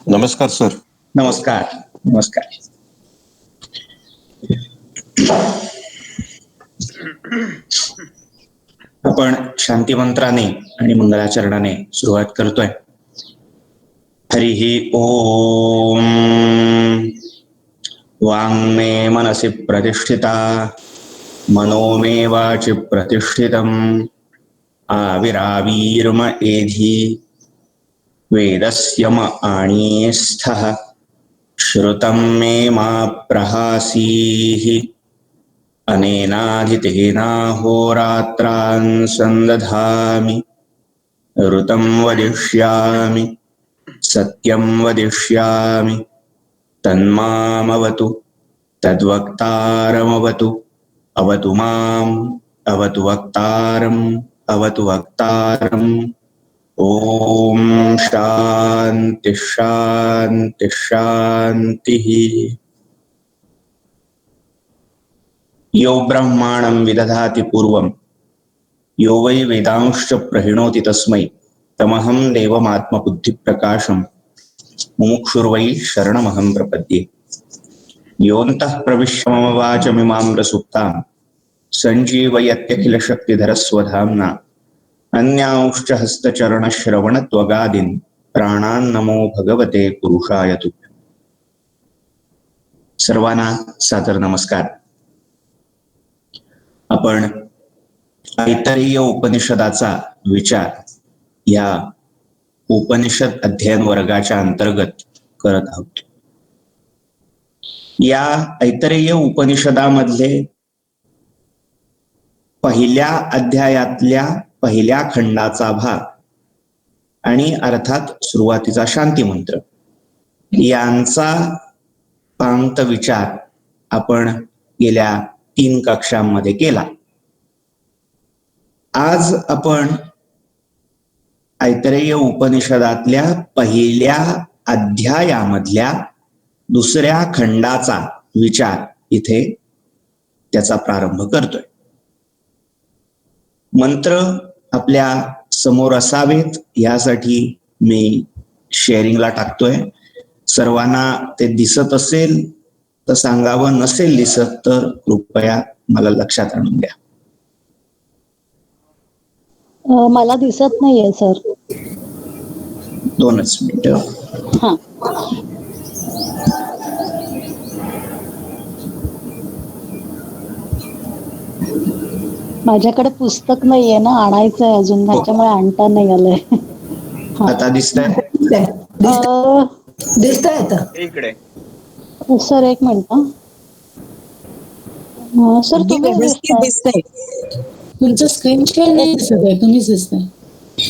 नमस्कार सर. नमस्कार. नमस्कार. आपण शांती मंत्राने आणि मंगलाचरणाने सुरुवात करतोय. हरिः ओम. वाङ्मे मनसि प्रतिष्ठिता मनो मे वाचि प्रतिष्ठितम् आविरावीर्म एधि वेदस्य म आणीस्थः श्रुतं मे मा प्रहासीः अनेनाधितेनाहोरात्रान् संदधामि ऋतं वदिष्यामि सत्यं वदिष्यामि तन्मामवतु तद्वक्तारमवतु अवतु माम् अवतु वक्तारम् अवतु वक्तारम्. ओम शांति शांति शांतिः. यो ब्रह्माणं विदधाति पूर्वं यो वै वेदांश्च प्रहिणोति तस्मै तमहं देवमात्मबुद्धिप्रकाशं मुमुक्षुर्वै शरणमहं प्रपद्ये. योऽन्तः प्रविश्य मम वाचमिमां प्रसुप्तां सञ्जीवयत्यखिलशक्तिधरस्वधाम्ना अन्यांश्च हस्तचरणश्रवणत्वगादीन् प्राणान् नमो भगवते पुरुषाय तुभ्यम्. सर्वांना सादर नमस्कार. आपण ऐतरेय उपनिषदाचा विचार या उपनिषद अध्ययन वर्गाच्या अंतर्गत करत आहोत. या ऐतरेय उपनिषदामधले पहिल्या अध्यायातल्या पहिल्या खंडाचा भाग आणि अर्थात सुरुवातीचा शांती मंत्र यांचा पांत विचार आपण गेल्या 3 कक्षांमध्ये केला. आज आपण ऐतरेय उपनिषदातल्या पहिल्या अध्यायामधल्या दुसऱ्या खंडाचा विचार इथे त्याचा प्रारंभ करतोय. मंत्र आपल्या समोर असावेत यासाठी मी शेअरिंगला टाकतोय. सर्वांना ते दिसत असेल तर सांगावं, नसेल दिसत तर कृपया मला लक्षात आणून द्या. मला दिसत नाहीये सर. 2च मिनिटं. हा. माझ्याकडे पुस्तक नाहीये ना, आणायचंय अजून, त्याच्यामुळे आणता नाही आलंय. आता दिसतंय? दिसतंय आता इकडे. सर एक मिनिट. सर तुम्ही दिसतंय. तुमचं स्क्रीन शेअर नाही दिसत आहे, तुम्हीच दिसताय.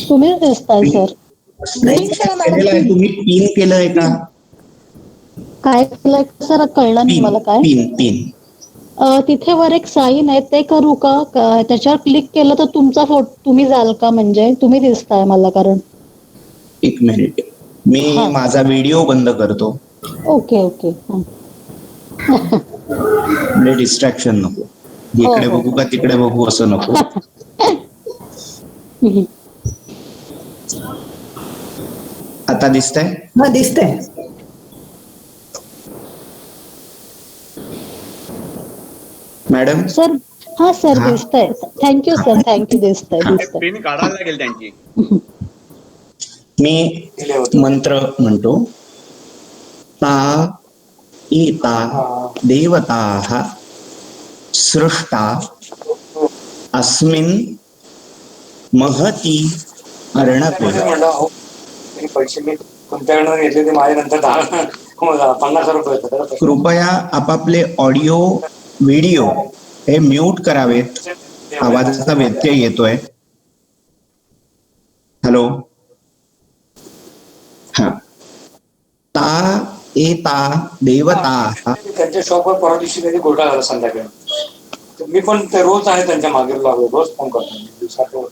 तुम्हीच दिसताय सर. तुम्ही पिन केलंय का? काय केलंय सर कळलं नाही मला. काय पिन तिथे वर एक साईन आहे, ते करू का? त्याच्यावर क्लिक केलं तर तुमचा फोटो तुम्ही जाल का? म्हणजे तुम्ही दिसताय मला. कारण 1 मिनिट मी माझा व्हिडिओ बंद करतो. Okay okay. म्हणजे डिस्ट्रॅक्शन नको. इकडे बघू का तिकडे बघू असं नको. आता दिसतंय? हा दिसतंय. Madam sir. हा सर दिसतंय. Thank you sir. थँक्यू. दिसतंय. पिन काढायला लागेल त्यांची. मी मंत्र म्हणतो. ता एता देवताः सृष्टा अस्मिन् महती अर्णवे. पैसे मी तुमच्याकडून घेतले ते माझ्या नंतर 50 रुपये. कृपया आपापले ऑडिओ व्हिडिओ हे म्यूट करावेत. आवाजाचा व्यत्यय येतोय. हॅलो. हा. ता एता देवता. त्यांच्या शॉपवर परवा दिवशी कधी घोटाळा झाला संध्याकाळी. मी पण ते रोज आहे त्यांच्या मागे लागलो. रोज फोन करतो.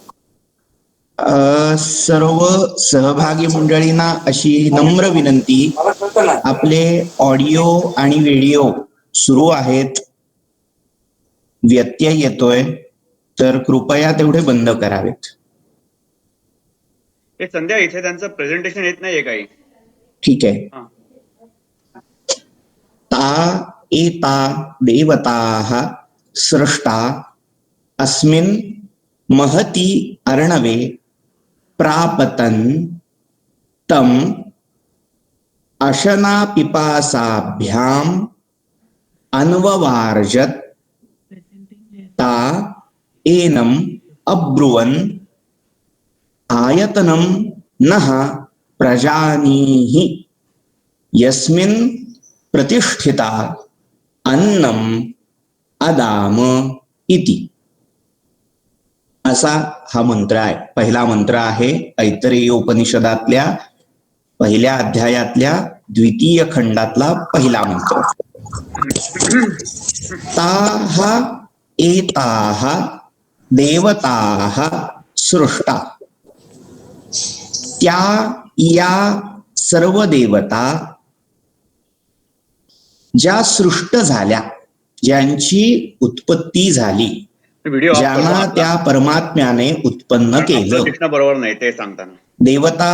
सर्व सहभागी मंडळींना अशी नम्र विनंती, आपले ऑडिओ आणि व्हिडिओ सुरू आहेत, व्यत्यय येतोय तर कृपया तेवढे बंद करावेत. हे संध्या इथे त्यांचं प्रेझेंटेशन येत नाहीये काही. ठीक आहे. हा. ता एता देवताः सृष्टा अस्मिन् महती अर्णवे प्रापतन् तम अशना पिपासाभ्याम अन्ववार्जत ता एनम अब्रुवन् आयतनम नः प्रजानीहि यस्मिन् प्रतिष्ठिता अन्नम अदाम इति. असा हा मंत्र आहे. पहिला मंत्र आहे ऐतरेय उपनिषदातल्या पहिल्या अध्यायातल्या द्वितीय खंडातला पहिला मंत्र. ताः एताः देवताः सृष्टा. त्या या सर्व देवता ज्या सृष्ट झाल्या, ज्यांची उत्पत्ती झाली, व्हिडिओ ज्यांना त्या परमात्म्याने उत्पन्न केलं. कृष्ण बरोबर नाही ते सांगताना. देवता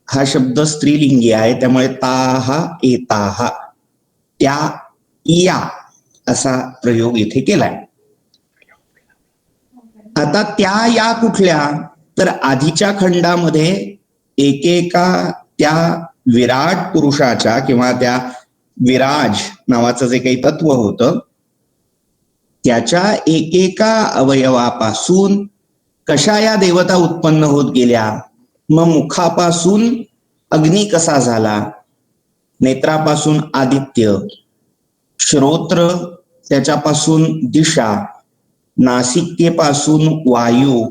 हा शब्द स्त्रीलिंगी आहे, त्यामुळे ताः एताः त्या या असा प्रयोग इथे केलाय. आता त्या या कुठल्या, तर आधीच्या खंडामध्ये एकेका त्या विराट पुरुषाच्या किंवा त्या विराज नावाचं जे काही तत्व होतं त्याच्या एकेका अवयवापासून कशा या देवता उत्पन्न होत गेल्या. मग मुखापासून अग्नी कसा झाला, नेत्रापासून आदित्य, श्रोत्र त्याच्यापासून दिशा, नासिकेपासून वायू,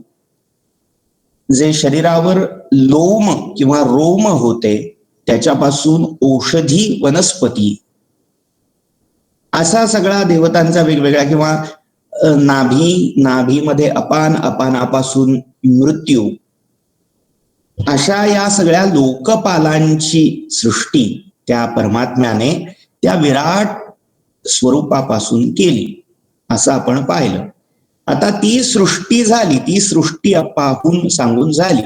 जे शरीरावर लोम किंवा रोम होते त्याच्यापासून औषधी वनस्पती, असा सगळा देवतांचा वेगवेगळ्या, किंवा नाभीमध्ये अपान, अपानापासून मृत्यू, अशा या सगळ्या लोकपालांची सृष्टी त्या परमात्म्याने त्या विराट स्वरूपापासून केली असं आपण पाहिलं. आता ती सृष्टी झाली, ती सृष्टी पाहून सांगून झाली,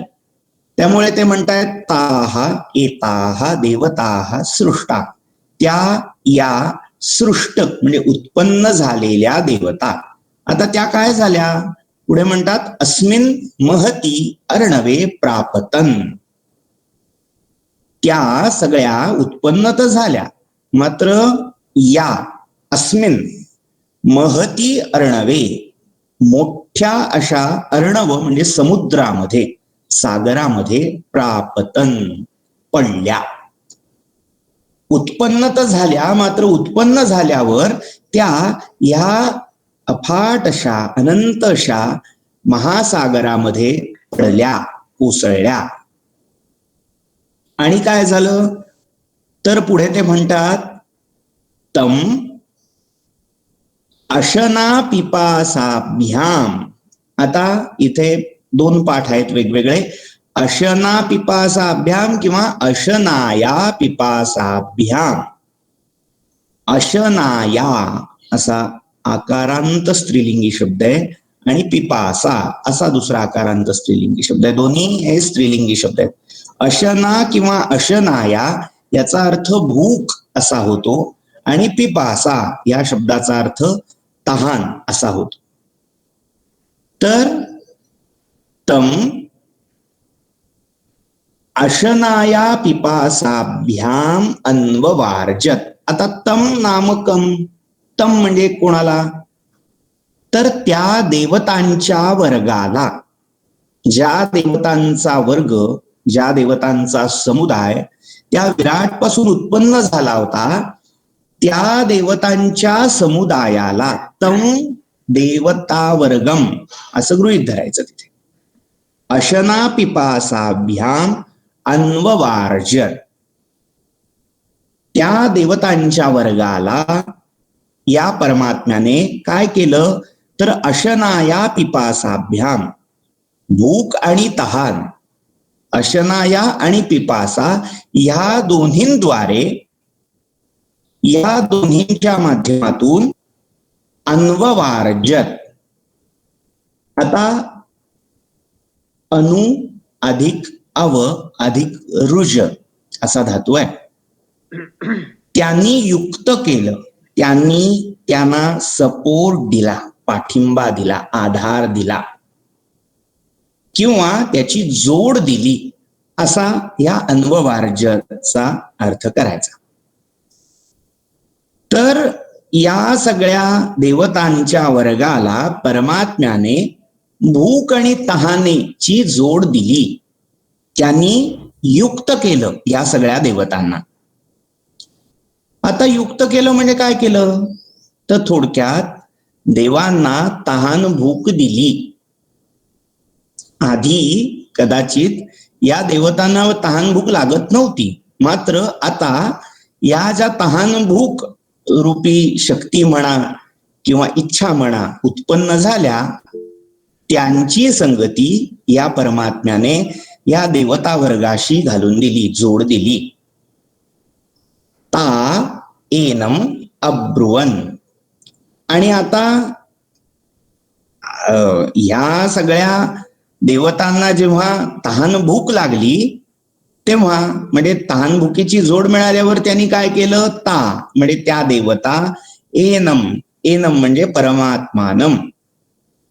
त्यामुळे ते म्हणतायत ताः एताः देवताः सृष्टा. त्या या सृष्ट म्हणजे उत्पन्न झालेल्या देवता. आता त्या काय झाल्या, पुढे म्हणतात अस्मिन महती अर्णवे प्रापतन. त्या सगळ्या उत्पन्न तर झाल्या, मात्र या अस्मिन महती अर्णवे मोठ्या अशा अर्णव म्हणजे समुद्रामध्ये, सागरामध्ये प्रापतन पडल्या. उत्पन्न तर झाल्या, मात्र उत्पन्न झाल्यावर त्या ह्या अफाट अशा अनंत अशा महासागरामध्ये पडल्या, कोसळल्या. आणि काय झालं, तर पुढे ते म्हणतात तम अशना पिपासाभ्याम. आता इथे दोन पाठ आहेत वेगवेगळे, अशना पिपासाभ्याम किंवा अशनाया पिपासाभ्याम. अशनाया असा आकारांत स्त्रीलिंगी शब्द आहे आणि पिपासा असा दुसरा आकारांत स्त्रीलिंगी शब्द आहे. दोन्ही हे स्त्रीलिंगी शब्द आहेत. अशना किंवा अशनाया याचा अर्थ भूक असा होतो आणि पिपासा या शब्दाचा अर्थ तहान असा होतो. तर तम अशनाया पिपासाभ्याम अन्ववार्जत. आता तम नामकम, तम म्हणजे कोणाला, तर त्या देवतांच्या वर्गाला, ज्या देवतांचा वर्ग, ज्या देवतांचा समुदाय त्या विराट पासून उत्पन्न झाला होता, त्या देवतांच्या समुदायाला तम देवता वर्गम असं गृहीत धरायचं तिथे. अशना पिपासाभ्याम अन्ववार्जत. त्या देवतांच्या वर्गाला या परमात्म्याने काय केलं, तर अशनाया पिपासाभ्याम भूक आणि तहान, अशनाया आणि पिपासा या दोन्हींद्वारे, या दोन्हींच्या माध्यमातून अन्ववार्जत. आता अनु अधिक अव अधिक रुज असा धातू आहे. त्यांनी युक्त केलं, त्यांना सपोर्ट दिला, पाठिंबा दिला, आधार दिला किंवा त्याची जोड दिली असा या अन्ववार्जचा अर्थ करायचा. तर या सगळ्या देवतांच्या वर्गाला परमात्म्याने भूक आणि तहानेची जोड दिली, त्यांनी युक्त केलं या सगळ्या देवतांना. आता युक्त केलं म्हणजे काय केलं, तर थोडक्यात देवांना तहान भूक दिली. आधी कदाचित या देवतांना तहान भूक लागत नव्हती, मात्र आता या ज्या तहान भूक रूपी शक्ती म्हणा किंवा इच्छा म्हणा उत्पन्न झाल्या, त्यांची संगती या परमात्म्याने या देवता वर्गाशी घालून दिली, जोड दिली. ता एनम अब्रुवन. आणि आता या सगळ्या देवतांना जेव्हा तहान भूक लागली तेव्हा म्हणजे तहान भुकीची जोड मिळाल्यावर त्यांनी काय केलं, ता म्हणजे त्या देवता, एनम एनम म्हणजे परमात्मानम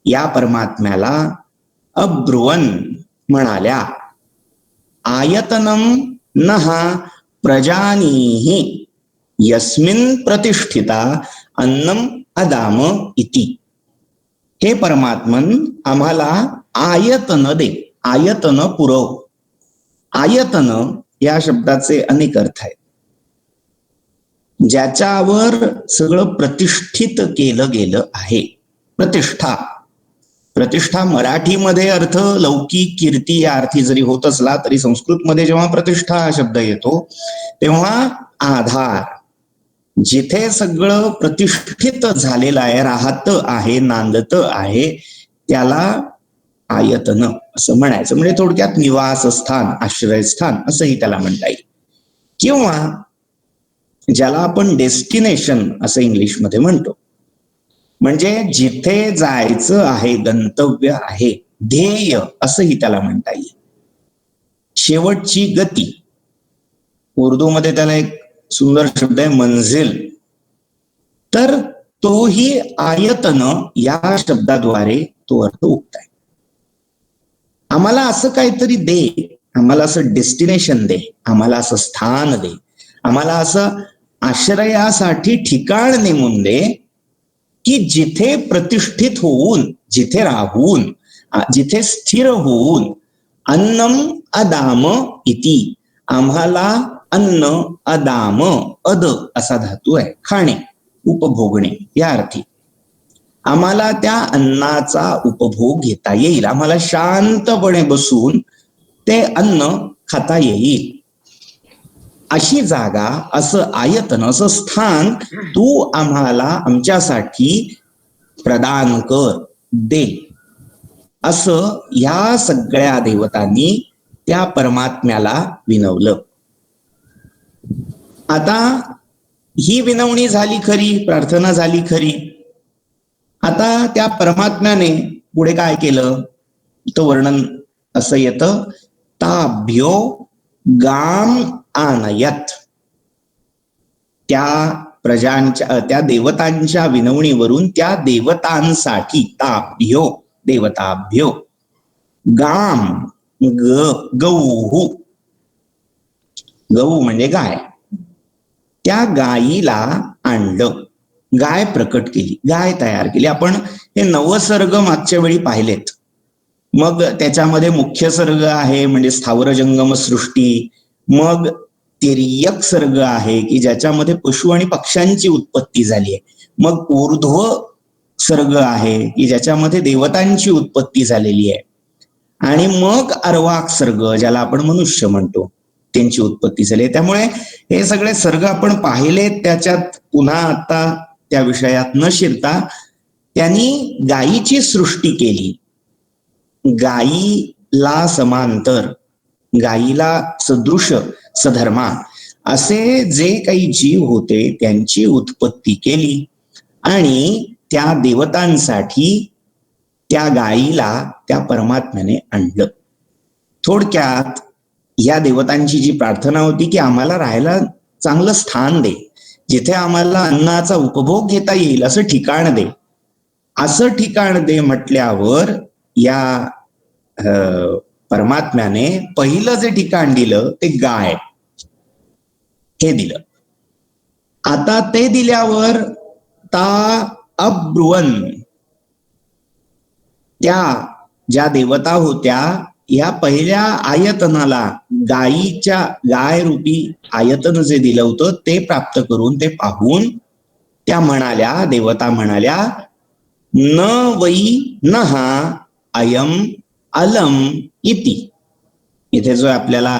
या परमात्म्याला अब्रुवन म्हणाल्या. आयतनम नहा प्रजानीहि यस्मिन प्रतिष्ठिता अन्नम अदाम इति. हे परमात्मन आम्हाला आयतन दे, आयतन पुरव. आयतन या शब्दाचे अनेक अर्थ आहेत. ज्याच्यावर सगळं प्रतिष्ठित केलं गेलं आहे. प्रतिष्ठा, प्रतिष्ठा मराठीमध्ये अर्थ लौकिक कीर्ती या अर्थी जरी होत असला तरी संस्कृतमध्ये जेव्हा प्रतिष्ठा हा शब्द येतो तेव्हा आधार, जिथे सगळं प्रतिष्ठित झालेलं आहे, राहत आहे, नांदत आहे, त्याला आयतन असं म्हणायचं. म्हणजे थोडक्यात निवासस्थान, आश्रयस्थान असंही त्याला म्हणता येईल. किंवा ज्याला आपण डेस्टिनेशन असं इंग्लिशमध्ये म्हणतो, म्हणजे जिथे जायचं आहे, गंतव्य आहे, ध्येय असंही त्याला म्हणता येईल. शेवटची गती, उर्दूमध्ये त्याला एक सुंदर शब्द आहे मंजिल. तर तोही आयतन या शब्दाद्वारे तो अर्थ उगत आहे. आम्हाला असं काहीतरी दे, आम्हाला असं डेस्टिनेशन दे, आम्हाला असं स्थान दे, आम्हाला असं आश्रयासाठी ठिकाण नेमून दे की जिथे प्रतिष्ठित होऊन, जिथे राहून, जिथे स्थिर होऊन अन्नम अदाम इति, आम्हाला अन्न अदाम, अद असा धातू आहे, खाणे, उपभोगणे या अर्थी, आम्हाला त्या अन्नाचा उपभोग घेता येईल, आम्हाला शांतपणे बसून ते अन्न खाता येईल, अशी जागा, असं आयतन, असं स्थान तू आम्हाला आमच्यासाठी प्रदान कर, दे, असं या सगळ्या देवतांनी त्या परमात्म्याला विनवलं. आता ही विनवणी झाली खरी, प्रार्थना झाली खरी. आता त्या परमात्म्याने पुढे काय केलं तर वर्णन असं येतं, ताभ्यो गाम आनयत. त्या प्रजांच्या, त्या देवतांच्या विनवणीवरून त्या देवतांसाठी, ताभ्यो देवताभ्यो, गाम गऊ, गऊ म्हणजे गाय, त्या गायीला आणलं, गाय प्रकट केली, गाय तयार केली. आपण हे नवसर्ग मागच्या वेळी पाहिलेत. मग त्याच्यामध्ये मुख्य सर्ग आहे म्हणजे स्थावर जंगम सृष्टी, मग तिर्यक सर्ग आहे की ज्याच्यामध्ये पशु आणि पक्ष्यांची उत्पत्ती झाली आहे, मग ऊर्ध्व सर्ग आहे की ज्याच्यामध्ये देवतांची उत्पत्ती झालेली आहे, आणि मग अर्वाक सर्ग ज्याला आपण मनुष्य म्हणतो त्यांची उत्पत्ती झाली. त्यामुळे हे सगळे सर्ग आपण पाहिले, त्याच्यात पुन्हा आता त्या विषयात न शिरता त्यांनी गायीची सृष्टी केली. गायीला समांतर, गायीला सदृश, सधर्मा असे जे काही जीव होते त्यांची उत्पत्ती केली आणि त्या देवतांसाठी त्या गायीला त्या परमात्म्याने आणलं. थोडक्यात या देवतांची जी प्रार्थना होती की आम्हाला राहायला चांगलं स्थान दे, जिथे आम्हाला अन्नाचा उपभोग घेता येईल असं ठिकाण दे. असं ठिकाण दे म्हटल्यावर या परमात्म्याने पहिलं जे ठिकाण दिलं ते गाय हे दिलं. आता ते दिल्यावर ता अब्रुवन, त्या ज्या देवता होत्या या पहिल्या आयतनाला, गाय रूपी आयतन जे दिलं होतं ते प्राप्त करून ते पाहून त्या म्हणाल्या, देवता म्हणाल्या, न वै नहा अयम अलम इति. इथे जो आपल्याला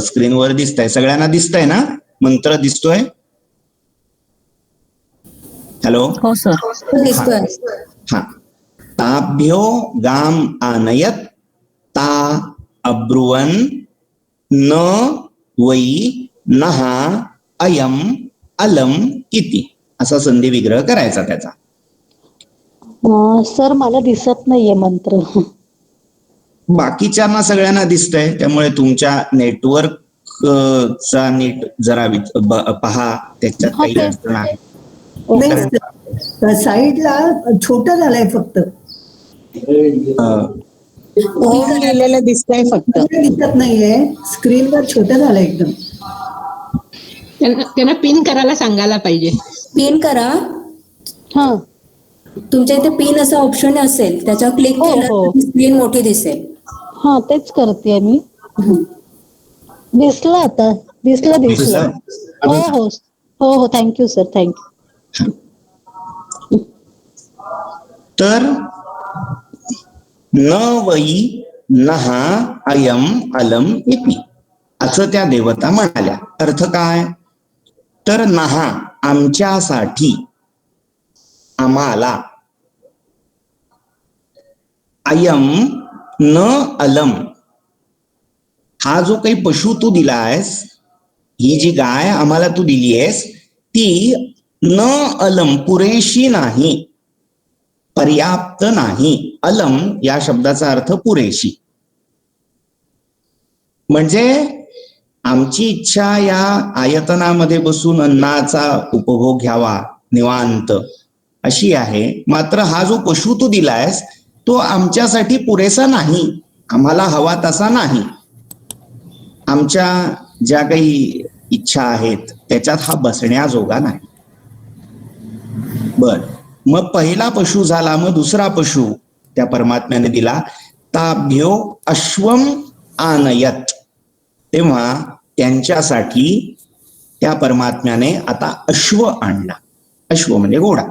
स्क्रीनवर दिसतंय, सगळ्यांना दिसतंय ना, मंत्र दिसतोय? हॅलो, हो सर. हा. ताभ्यो गाम आनयत ता अब्रुवन न वै नहा अयम अलम इति. असा संधी विग्रह करायचा त्याचा. सर मला दिसत नाहीये मंत्र. बाकीच्यांना सगळ्यांना दिसतंय, त्यामुळे तुमच्या नेटवर्क चा नीट जरा पहा, त्याच्यात हा, काही तेच. अडचण आहे. ओके. साईडला छोटं झालंय फक्त, ओम लिहिलेलं दिसतंय फक्त. दिसत नाहीये, स्क्रीनवर छोटं झालंय एकदम. त्यांना पिन करायला सांगायला पाहिजे. पिन करा. हा, तुमच्या इथे पिन असं ऑप्शन असेल, त्याच्यावर क्लिक हो, केलं हो. तर स्क्रीन मोठी दिसेल. हा, तेच करते मी. दिसलं आता, दिसलं. हो हो हो हो, थँक्यू सर, थँक्यू. तर न वै नहा अयम अलम इति असं त्या देवता म्हणाल्या. अर्थ काय? तर नहा आमच्यासाठी, आम्हाला, अयम न अलम हा जो काही पशु तू दिला आहेस, ही जी गाय आम्हाला तू दिली आहेस ती न अलम पुरेशी नाही, पर्याप्त नाही. अलम या शब्दाचा अर्थ पुरेशी. म्हणजे आमची इच्छा या आयतनामध्ये बसून अन्नाचा उपभोग घ्यावा निवांत अशी आहे, मात्र हा जो पशु तू दिलायस तो आमच्यासाठी पुरेसा नाही, आम्हाला हवा तसा नाही. आमच्या ज्या काही इच्छा आहेत त्याच्यात हा बसण्याजोगा नाही. बर, मग पहिला पशु झाला, मग दुसरा पशु त्या परमात्म्याने दिला. ताभ्यो अश्वम आनयत. तेव्हा त्यांच्यासाठी त्या परमात्म्याने आता अश्व आणला. अश्व म्हणजे घोडा.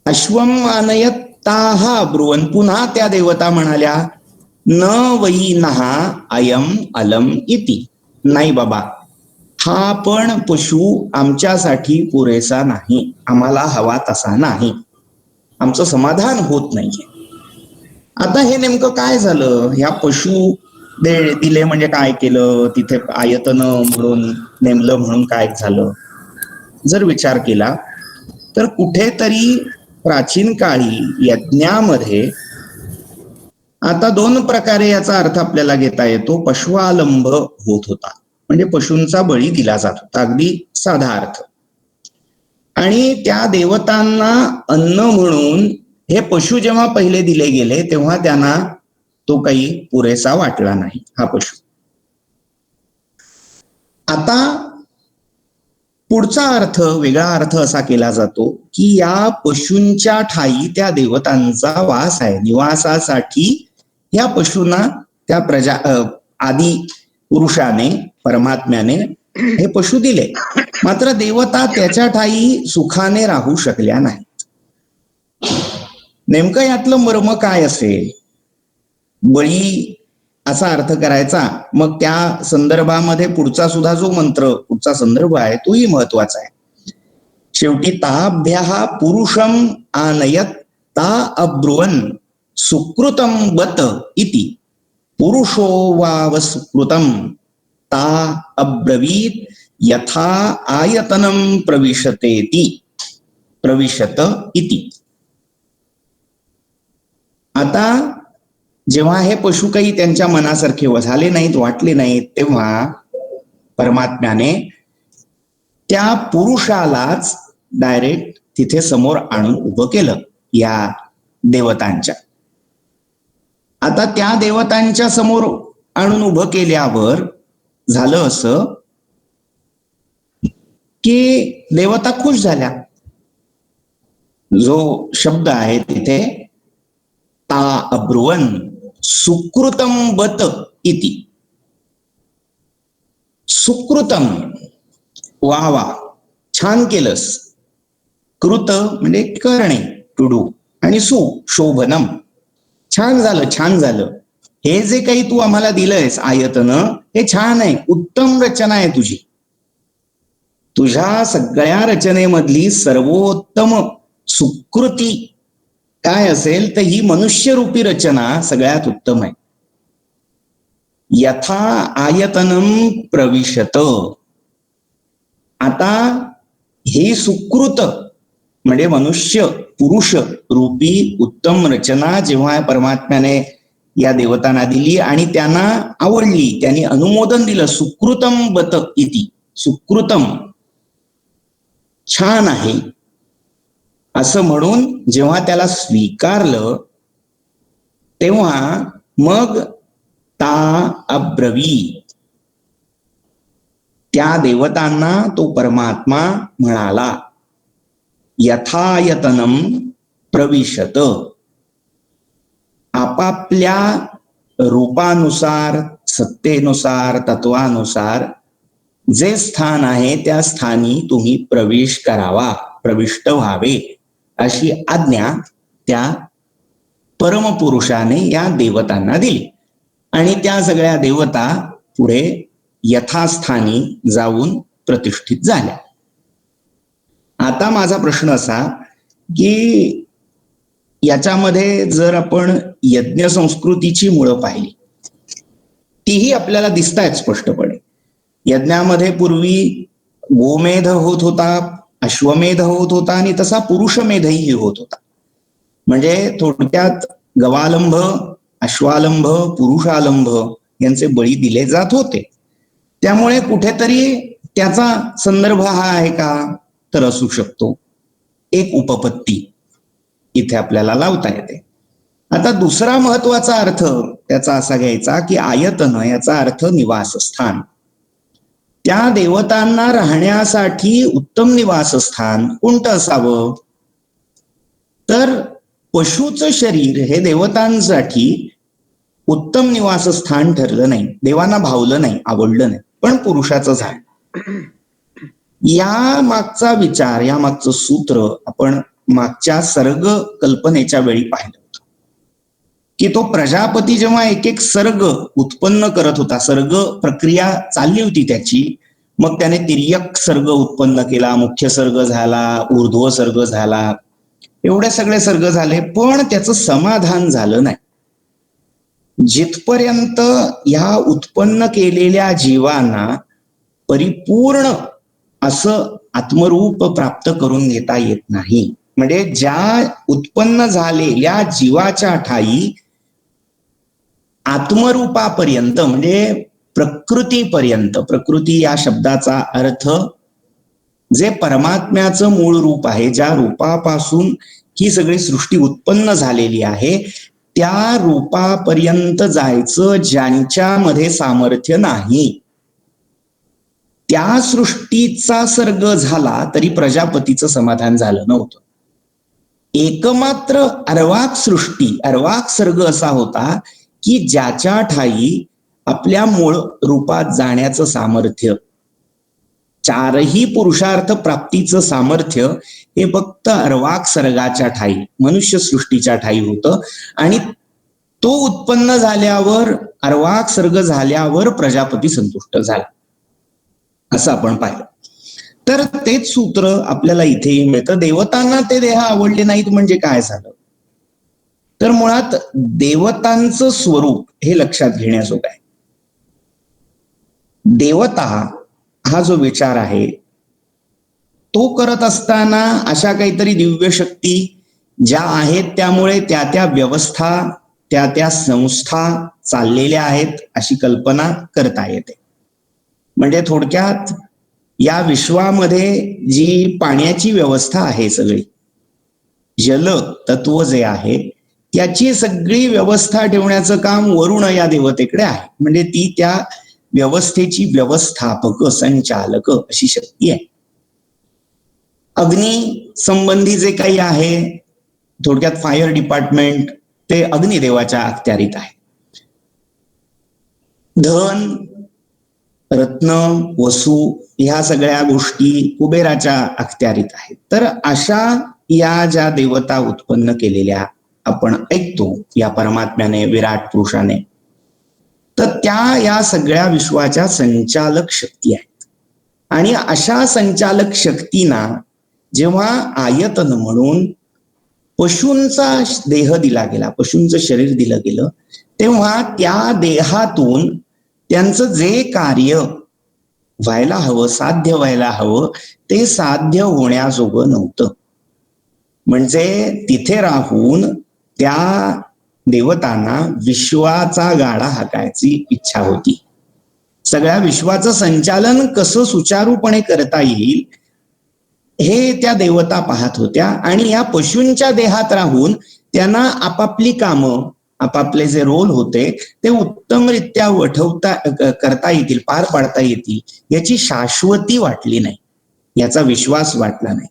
अश्वम आनयत ताह ब्रुवन. पुन्हा त्या देवता म्हणाल्या, न वै नहा अयम अलम इति. नाही बाबा, हा पण पशु आमच्यासाठी पुरेसा नाही, आम्हाला हवा तसा नाही, आमचं समाधान होत नाहीये. आता हे नेमकं काय झालं? ह्या पशु दिले म्हणजे काय केलं? तिथे आयतन म्हणून नेमलं म्हणून काय झालं? जर विचार केला तर कुठेतरी प्राचीन काळी यज्ञामध्ये, आता दोन प्रकारे याचा अर्थ आपल्याला घेता येतो. पशुआलंब होत होता, म्हणजे पशूंचा बळी दिला जात होता, अगदी साधा अर्थ. आणि त्या देवतांना अन्न म्हणून हे पशु जेव्हा पहिले दिले गेले तेव्हा त्यांना तो काही पुरेसा वाटला नाही हा पशु. आता पुढचा अर्थ, वेगळा अर्थ असा केला जातो की या पशूंच्या ठाई त्या देवतांचा वास आहे, निवासासाठी या पशूंना त्या आदि पुरुषाने, परमात्म्याने हे पशु दिले, मात्र देवता त्याच्या ठाई सुखाने राहू शकल्या नाहीत. नेमकं यातलं मर्म काय असेल? बळी असा अर्थ करायचा. मग त्या संदर्भामध्ये पुढचा सुद्धा जो मंत्र, पुढचा संदर्भ आहे तोही महत्वाचा आहे. शेवटी ताभ्याः पुरुषम आनयत ता अब्रुवन सुकृतम बत इति. पुरुषो वाव सुकृतम ता अब्रवीत यथा आयतनम प्रविशत इति. आता जेव्हा हे पशु काही त्यांच्या मनासारखे झाले नाहीत, वाटले नाहीत, तेव्हा परमात्म्याने त्या पुरुषालाच डायरेक्ट तिथे समोर आणून उभं केलं या देवतांच्या. आता त्या देवतांच्या समोर आणून उभं केल्यावर झालं असं की देवता खुश झाल्या. जो शब्द आहे तिथे ता अब्रुवन सुकृतम बत इति. सुकृतम, वा वा, छान केलंस. कृत म्हणजे करणे, टू डू, आणि शोभनम, छान झालं, छान झालं. हे जे काही तू आम्हाला दिलंयस आयतन, हे छान आहे, उत्तम रचना आहे तुझी. तुझ्या सगळ्या रचनेमधली सर्वोत्तम सुकृती काय असेल तर ही मनुष्यरूपी रचना सगळ्यात उत्तम आहे. यथा आयतनम प्रविशत. आता ही सुकृत म्हणजे मनुष्य पुरुष रूपी उत्तम रचना जेव्हा परमात्म्याने या देवतांना दिली आणि त्यांना आवडली, त्यांनी अनुमोदन दिलं, सुकृतम बत इति. सुकृतम, छान आहे असं म्हणून जेव्हा त्याला स्वीकारलं तेव्हा मग ता अब्रवी, त्या देवतांना तो परमात्मा म्हणाला, यथायतनम प्रविशत. आपापल्या रूपानुसार, सत्तेनुसार, तत्वानुसार जे स्थान आहे त्या स्थानी तुम्ही प्रवेश करावा, प्रविष्ट व्हावे, अशी आज्ञा त्या परमपुरुषाने या देवतांना दिली. आणि त्या सगळ्या देवता पुढे यथास्थानी जाऊन प्रतिष्ठित झाल्या. आता माझा प्रश्न असा की याच्यामध्ये जर आपण यज्ञ संस्कृतीची मुळं पाहिली, तीही आपल्याला दिसतायत स्पष्टपणे. यज्ञामध्ये पूर्वी गोमेध होत होता, अश्वमेध होत होता, आणि तसा पुरुषमेधही होत होता. म्हणजे थोडक्यात गवालंभ, अश्वालंभ, पुरुषालंभ यांचे बळी दिले जात होते. त्यामुळे कुठेतरी त्याचा संदर्भ हा आहे का तर असू शकतो. एक उपपत्ती इथे आपल्याला लावता येते. आता दुसरा महत्वाचा अर्थ त्याचा असा घ्यायचा की आयतन याचा अर्थ निवासस्थान. त्या देवतांना राहण्यासाठी उत्तम निवासस्थान कोणतं असावं तर पशुचं शरीर हे देवतांसाठी उत्तम निवासस्थान ठरलं नाही, देवांना भावलं नाही, आवडलं नाही. पण पुरुषाचं झाड, या मागचा विचार, या मागचं सूत्र आपण मागच्या सर्ग कल्पनेच्या वेळी पाहिलं होतं की तो प्रजापती जेव्हा एक एक सर्ग उत्पन्न करत होता, सर्ग प्रक्रिया चालली होती त्याची, मग त्याने तिर्यक सर्ग उत्पन्न केला, मुख्य सर्ग झाला, ऊर्ध्व सर्ग झाला, एवढे सगळे सर्ग झाले, पण त्याचं समाधान झालं नाही. जिथपर्यंत ह्या उत्पन्न केलेल्या जीवांना परिपूर्ण असं आत्मरूप प्राप्त करून घेता येत नाही, म्हणजे ज्या उत्पन्न झालेल्या जीवाच्या ठायी आत्मरूपापर्यंत म्हणजे प्रकृतीपर्यंत, प्रकृती या शब्दाचा अर्थ जे परमात्म्याचं मूळ रूप आहे, ज्या रूपापासून ही सगळी सृष्टी उत्पन्न झालेली आहे, त्या रूपापर्यंत जायचं ज्यांच्यामध्ये सामर्थ्य नाही, त्या सृष्टीचा सर्ग झाला तरी प्रजापतीचं समाधान झालं नव्हतं. एकमात्र अर्वाक सृष्टी, अर्वाक सर्ग असा होता की ज्याच्या ठायी आपल्या मूळ रूपात जाण्याचं सामर्थ्य, चारही पुरुषार्थ प्राप्तीचं सामर्थ्य हे फक्त अर्वाक सर्गाच्या ठायी, मनुष्य सृष्टीच्या ठायी होतं. आणि तो उत्पन्न झाल्यावर, अर्वाक सर्ग झाल्यावर प्रजापती संतुष्ट झाला असं आपण पाहिलं. तर तेच सूत्र आपल्याला इथेही मिळतं. देवतांना ते देह आवडले नाहीत म्हणजे काय झालं तर मुळात देवतांचं स्वरूप हे लक्षात घेण्याजोगं आहे. देवता हा जो विचार आहे तो करत असताना अशा काहीतरी दिव्य शक्ती ज्या आहेत त्यामुळे त्या व्यवस्था त्या संस्था चाललेल्या आहेत अशी कल्पना करता येते. म्हणजे थोडक्यात या विश्वामध्ये जी पाण्याची व्यवस्था आहे सगळी, जल तत्व जे आहे त्याची सगळी व्यवस्था ठेवण्याचं काम वरुण या देवतेकडे आहे. म्हणजे ती त्या व्यवस्थेची व्यवस्थापक, संचालक अशी शक्ती आहे. अग्नी संबंधी जे काही आहे, थोडक्यात फायर डिपार्टमेंट, ते अग्निदेवाच्या अखत्यारीत आहे. धन, रत्न, वसू ह्या सगळ्या गोष्टी कुबेराच्या अखत्यारीत आहेत. तर अशा या ज्या देवता उत्पन्न केलेल्या आपण ऐकतो या परमात्म्याने, विराट पुरुषाने, तर त्या या सगळ्या विश्वाच्या संचालक शक्ती आहेत. आणि अशा संचालक शक्तींना जेव्हा आयतन म्हणून पशूंचा देह दिला गेला, पशूंचं शरीर दिलं गेलं, तेव्हा त्या देहातून त्यांचं जे कार्य व्हायला हवं, साध्य व्हायला हवं, ते साध्य होण्याजोगं नव्हतं. म्हणजे तिथे राहून त्या देवतांना विश्वाचा गाडा हाकायची इच्छा होती. सगळ्या विश्वाचं संचालन कसं सुचारूपणे करता येईल हे त्या देवता पाहत होत्या. आणि या पशूंच्या देहात राहून त्यांना आपापली कामं, आपापले जे रोल होते ते उत्तमरित्या करता येतील, पार पाडता येतील याची शाश्वती वाटली नाही, याचा विश्वास वाटला नाही.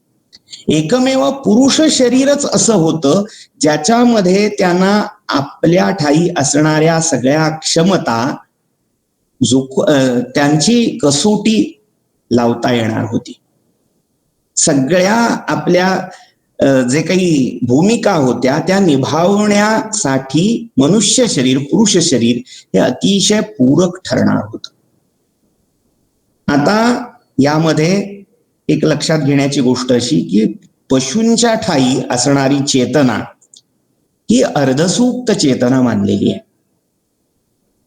एकमेव पुरुष शरीरच असं होतं ज्याच्यामध्ये त्यांना आपल्या ठाई असणाऱ्या सगळ्या क्षमता त्यांची कसोटी लावता येणार होती. सगळ्या आपल्या जे काही भूमिका होत्या त्या निभावण्यासाठी मनुष्य शरीर, पुरुष शरीर हे अतिशय पूरक ठरणार होतं. आता यामध्ये एक लक्षात घेण्याची गोष्ट अशी की पशूंच्या ठाई असणारी चेतना ही अर्धसूक्त चेतना मानलेली आहे.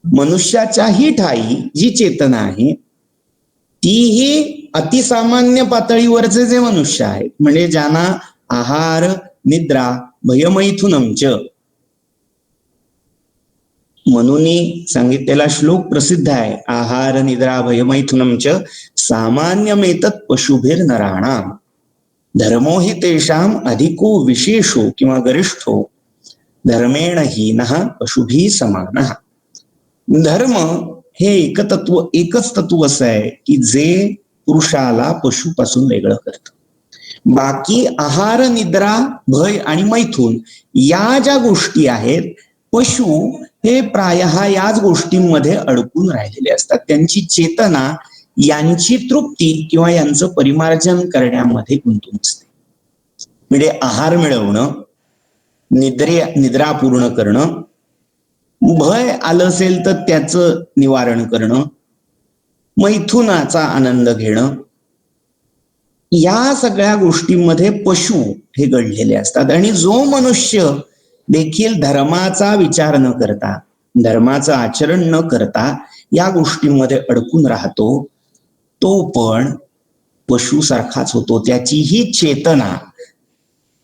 मनुष्याच्याही ठाई जी चेतना आहे तीही अतिसामान्य पातळीवरचे जे मनुष्य आहेत, म्हणजे ज्यांना आहार, निद्रा, भयमैथुनंच म्हणून सांगितलेला श्लोक प्रसिद्ध आहे. आहार, निद्रा, भयमैथुनंच सामान्यमेतत् पशुभिर नराणाम धर्मो हि तेषाम अधिको विशेषो किंवा गरिष्ठो धर्मेण हीनः पशुभी समानः. धर्म हे एकच तत्व असं आहे की जे पुरुषाला पशुपासून वेगळं करतं. बाकी आहार, निद्रा, भय आणि मैथुन या ज्या गोष्टी आहेत, पशु हे प्रायः याच गोष्टींमध्ये अडकून राहिलेले असतात. त्यांची चेतना यांची तृप्ती किंवा यांचं परिमार्जन करण्यामध्ये गुंतून असते. म्हणजे आहार मिळवणं, निद्रा पूर्ण करणं, भय आलं असेल तर त्याचं निवारण करणं, मैथुनाचा आनंद घेणं, या सगळ्या गोष्टींमध्ये पशु हे घडलेले असतात. आणि जो मनुष्य देखील धर्माचा विचार न करता, धर्माचं आचरण न करता या गोष्टींमध्ये अडकून राहतो, तो पण पशुसारखाच होतो. त्याचीही चेतना,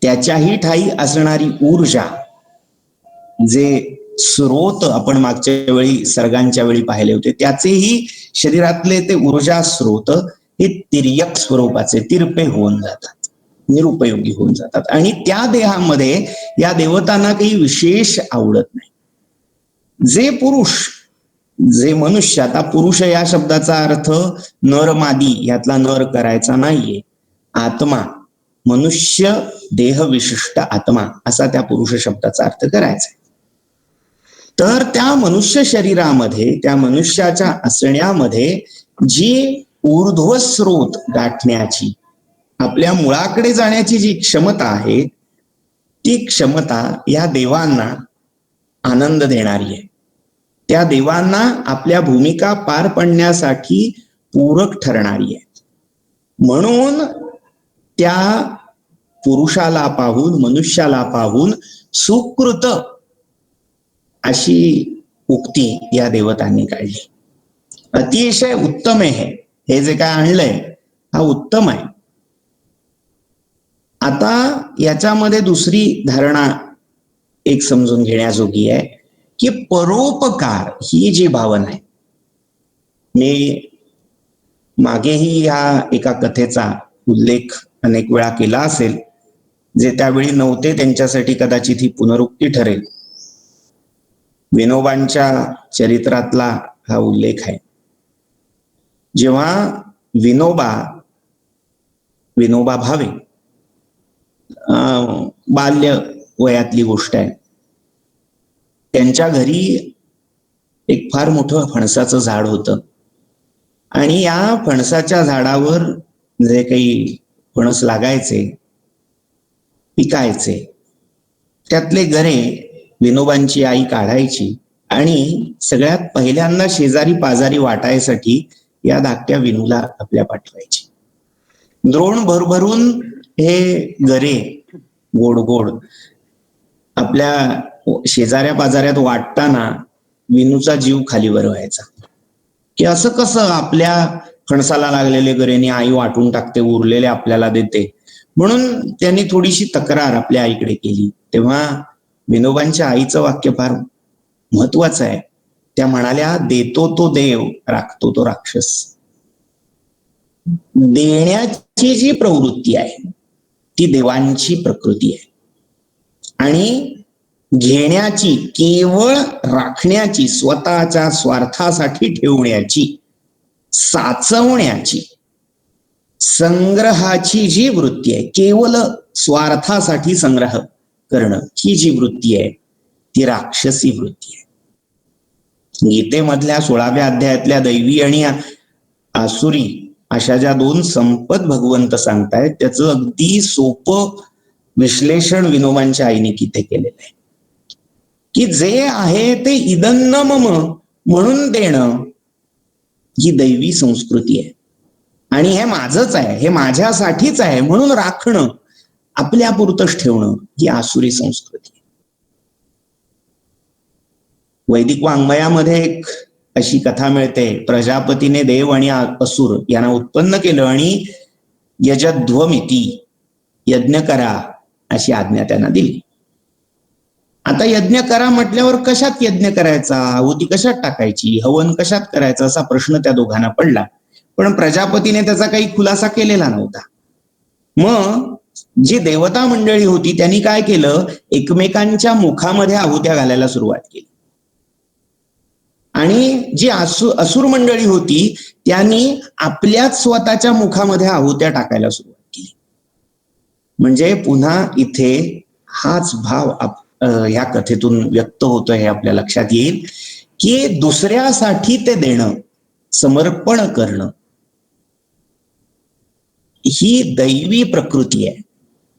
त्याच्याही ठाई असणारी ऊर्जा, जे स्रोत आपण मागच्या वेळी सर्गांच्या वेळी पाहिले होते, त्याचेही शरीरातले ते ऊर्जा स्रोत हे तिर्यक स्वरूपाचे, तिरपे होऊन जातात, निरुपयोगी होऊन जातात. आणि त्या देहामध्ये या देवतांना काही विशेष आवडत नाही. जे पुरुष, जे मनुष्य, आता पुरुष या शब्दाचा अर्थ नर मादी यातला नर करायचा नाहीये, आत्मा, मनुष्य देह विशिष्ट आत्मा असा त्या पुरुष शब्दाचा अर्थ करायचा. तर त्या मनुष्य शरीरामध्ये, त्या मनुष्याच्या असण्यामध्ये जी ऊर्ध्व स्रोत गाठण्याची, आपल्या मुळाकडे जाण्याची जी क्षमता आहे, ती क्षमता या देवांना आनंद देणारी आहे. त्या देवांना आपल्या भूमिका पार पाडण्यासाठी पूरक ठरणारी आहे. म्हणून त्या पुरुषाला पाहून, मनुष्याला पाहून सुकृत अशी उक्ती या देवतांनी काढली. अतिशय उत्तम आहे हे जे काय आणलंय, हा उत्तम आहे. आता याच्यामध्ये दुसरी धारणा एक समजून घेण्याजोगी आहे की परोपकार ही जी भावना आहे, मी मागेही ह्या एका कथेचा उल्लेख अनेक वेळा केला असेल, जे त्यावेळी नव्हते त्यांच्यासाठी कदाचित ही पुनरुक्ती ठरेल. विनोबांच्या चरित्रातला हा उल्लेख आहे. जेव्हा विनोबा भावे बाल्य वयातली गोष्ट आहे, त्यांच्या घरी एक फार मोठं फणसाचं झाड होतं आणि या फणसाच्या झाडावर जे काही फणस लागायचे, पिकायचे, त्यातले गरे विनोबांची आई काढायची आणि सगळ्यात पहिल्यांदा शेजारी पाजारी वाटायसाठी या धाकट्या विनूला आपल्या पाठवायची. द्रोण भरभरून हे गरे गोड गोड आपल्या शेजाऱ्या पाजाऱ्यात वाटताना विनूचा जीव खालीवर व्हायचा की असं कसं आपल्या फणसाला लागलेले गरेने आई वाटून टाकते, उरलेले आपल्याला देते. म्हणून त्यांनी थोडीशी तक्रार आपल्या आईकडे केली. तेव्हा विनोबांच्या आईचं वाक्य फार महत्वाचं आहे. त्या म्हणाल्या, देतो तो देव, राखतो तो राक्षस. देण्याची जी प्रवृत्ती आहे ती देवांची प्रकृती आहे आणि घेण्याची, केवळ राखण्याची, स्वतःच्या स्वार्थासाठी ठेवण्याची, साचवण्याची, संग्रहाची जी वृत्ती आहे, केवळ स्वार्थासाठी संग्रह करणं ही जी वृत्ती आहे ती राक्षसी वृत्ती आहे. गीतेमधल्या 16व्या अध्यायातल्या दैवी आणि आसुरी अशा ज्या दोन संपद भगवंत सांगतायत त्याचं अगदी सोपं विश्लेषण विनोबांच्या आईने तिथे केलेलं आहे की जे आहे ते इदन्न मम म्हणून देणं ही दैवी संस्कृती आहे आणि हे माझंच आहे, हे माझ्यासाठीच आहे म्हणून राखणं, आपल्यापुरतंच ठेवणं ही आसुरी संस्कृती आहे. वैदिक वाङ्मयामध्ये एक अशी कथा मिळते, प्रजापतीने देव आणि असुर यांना उत्पन्न केलं आणि यजध्वमिती, यज्ञ करा अशी आज्ञा त्यांना दिली. आता यज्ञ करा म्हटल्यावर कशात यज्ञ करायचा, आहुती कशात टाकायची, हवन कशात करायचं असा प्रश्न त्या दोघांना पडला. पण प्रजापतीने त्याचा काही खुलासा केलेला नव्हता. मग जी देवता मंडळी होती त्यांनी काय केलं, एकमेकांच्या मुखामध्ये आहुत्या घालायला सुरुवात केली आणि जी असुर मंडळी होती त्यांनी आपल्याच स्वतःच्या मुखामध्ये आहुत्या टाकायला सुरुवात केली. म्हणजे पुन्हा इथे हाच भाव ह्या कथेतून व्यक्त होतोय हे आपल्या लक्षात येईल की दुसऱ्यासाठी ते देणं, समर्पण करणं ही दैवी प्रकृती आहे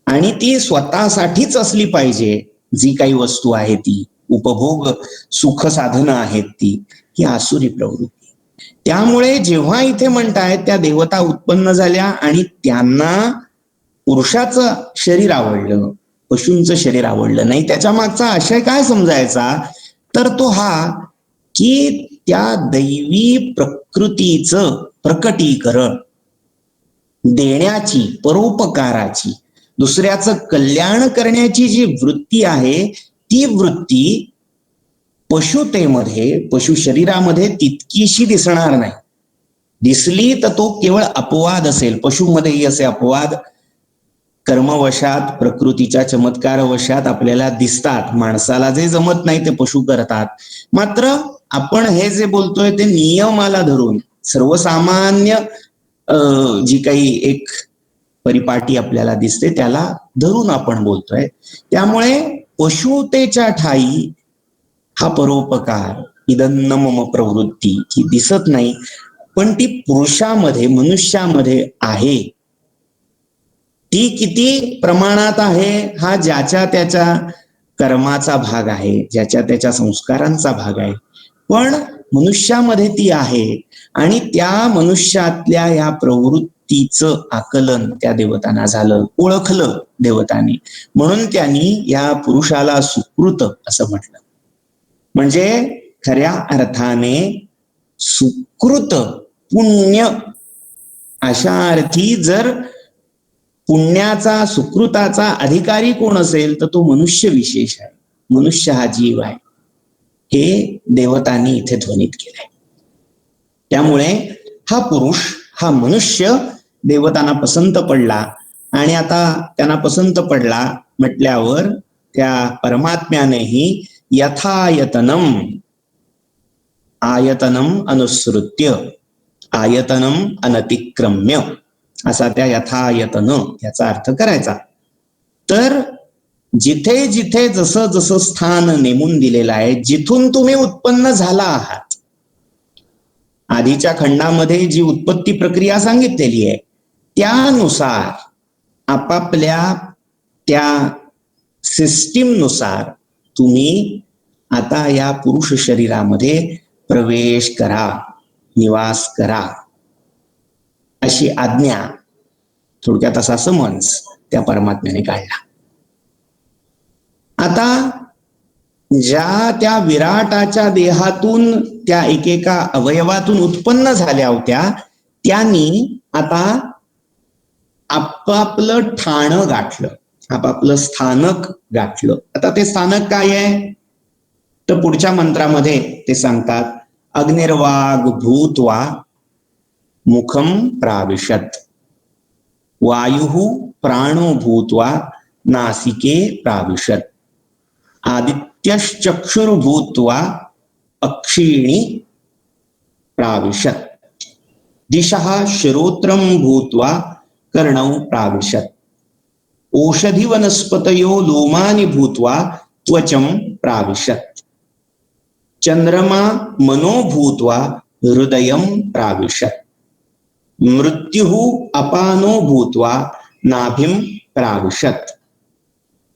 आणि ती स्वतःसाठीच असली पाहिजे. जी काही वस्तू आहे ती, उपभोग सुख साधनं आहेत ती, ही आसुरी प्रवृत्ती. त्यामुळे जेव्हा इथे म्हणतायत त्या देवता उत्पन्न झाल्या आणि त्यांना पुरुषाचं शरीर आवडलं, पशूंचं शरीर आवडलं नाही, त्याच्या मागचा आशय काय समजायचा, तर तो हा की त्या दैवी प्रकृतीचं प्रकटीकरण, देण्याची, परोपकाराची, दुसऱ्याचं कल्याण करण्याची जी वृत्ती आहे ती वृत्ती पशुतेमध्ये, पशु शरीरामध्ये तितकीशी दिसणार नाही. दिसली तर तो केवळ अपवाद असेल. पशुमध्येही असे अपवाद कर्मवशात, प्रकृतीच्या चमत्कारवशात आपल्याला दिसतात. माणसाला जे जमत नाही ते पशु करतात. मात्र आपण हे जे बोलतोय ते नियमाला धरून, सर्वसामान्य जी काही एक परिपाटी आपल्याला दिसते त्याला धरून आपण बोलतोय. त्यामुळे पशुतेच्या ठाई हा परोपकार, इदन्न मम प्रवृत्ती ही दिसत नाही, पण ती पुरुषामध्ये, मनुष्यामध्ये आहे. ती किती प्रमाणात आहे हा ज्याच्या त्याच्या कर्माचा भाग आहे, ज्याच्या त्याच्या संस्कारांचा भाग आहे. पण मनुष्यामध्ये ती आहे आणि त्या मनुष्यातल्या या प्रवृत्तीचं आकलन त्या देवतांना झालं, ओळखलं देवतांनी, म्हणून त्यांनी या पुरुषाला सुकृत असं म्हटलं. म्हणजे खऱ्या अर्थाने सुकृत, पुण्य अशा अर्थी जर पुण्याचा सुकृताचा अधिकारी कोण असेल तर तो मनुष्य विशेष आहे, मनुष्य हा जीव आहे, हे देवतांनी इथे ध्वनित केलंय. त्यामुळे हा पुरुष, हा मनुष्य देवतांना पसंत पडला. आणि आता त्यांना पसंत पडला म्हटल्यावर त्या परमात्म्यानेही यथायतनम, आयतनम अनुसृत्य, आयतनम अनतिक्रम्य असा त्या यथायतन याचा अर्थ करायचा. तर जिथे जिथे जसं जसं स्थान नेमून दिलेलं आहे, जिथून तुम्ही उत्पन्न झाला आहात, आधीच्या खंडामध्ये जी उत्पत्ती प्रक्रिया सांगितलेली आहे त्यानुसार आपापल्या त्या सिस्टीमनुसार तुम्ही आता या पुरुष शरीरामध्ये प्रवेश करा, निवास करा, अशी आज्ञा, थोडक्यात असा समन्स त्या परमात्म्याने काढला. आता ज्या त्या विराटाच्या देहातून त्या एकेका अवयवातून उत्पन्न झाल्या होत्या, त्यांनी आता आपापलं ठाणं गाठलं, आपापलं स्थानक गाठलं. आता ते स्थानक काय आहे तर पुढच्या मंत्रामध्ये ते सांगतात, अग्निर्वाग भूत्वा मुखम प्राविशत, वायु प्राणो भूत्वा नासिके प्राविशत, आदित्यश्चक्षुर्भूत्वा अक्षीणी प्राविशत, दिशः श्रोत्रम भूत्वा कर्णौ प्राविशत, ओषधि वनस्पतयो लोमानि भूत्वा त्वचं प्राविशत, चंद्रमा मनो भूत्वा हृदयं प्राविशत, मृत्युः अपानो भूत्वा नाभिं प्राविशत,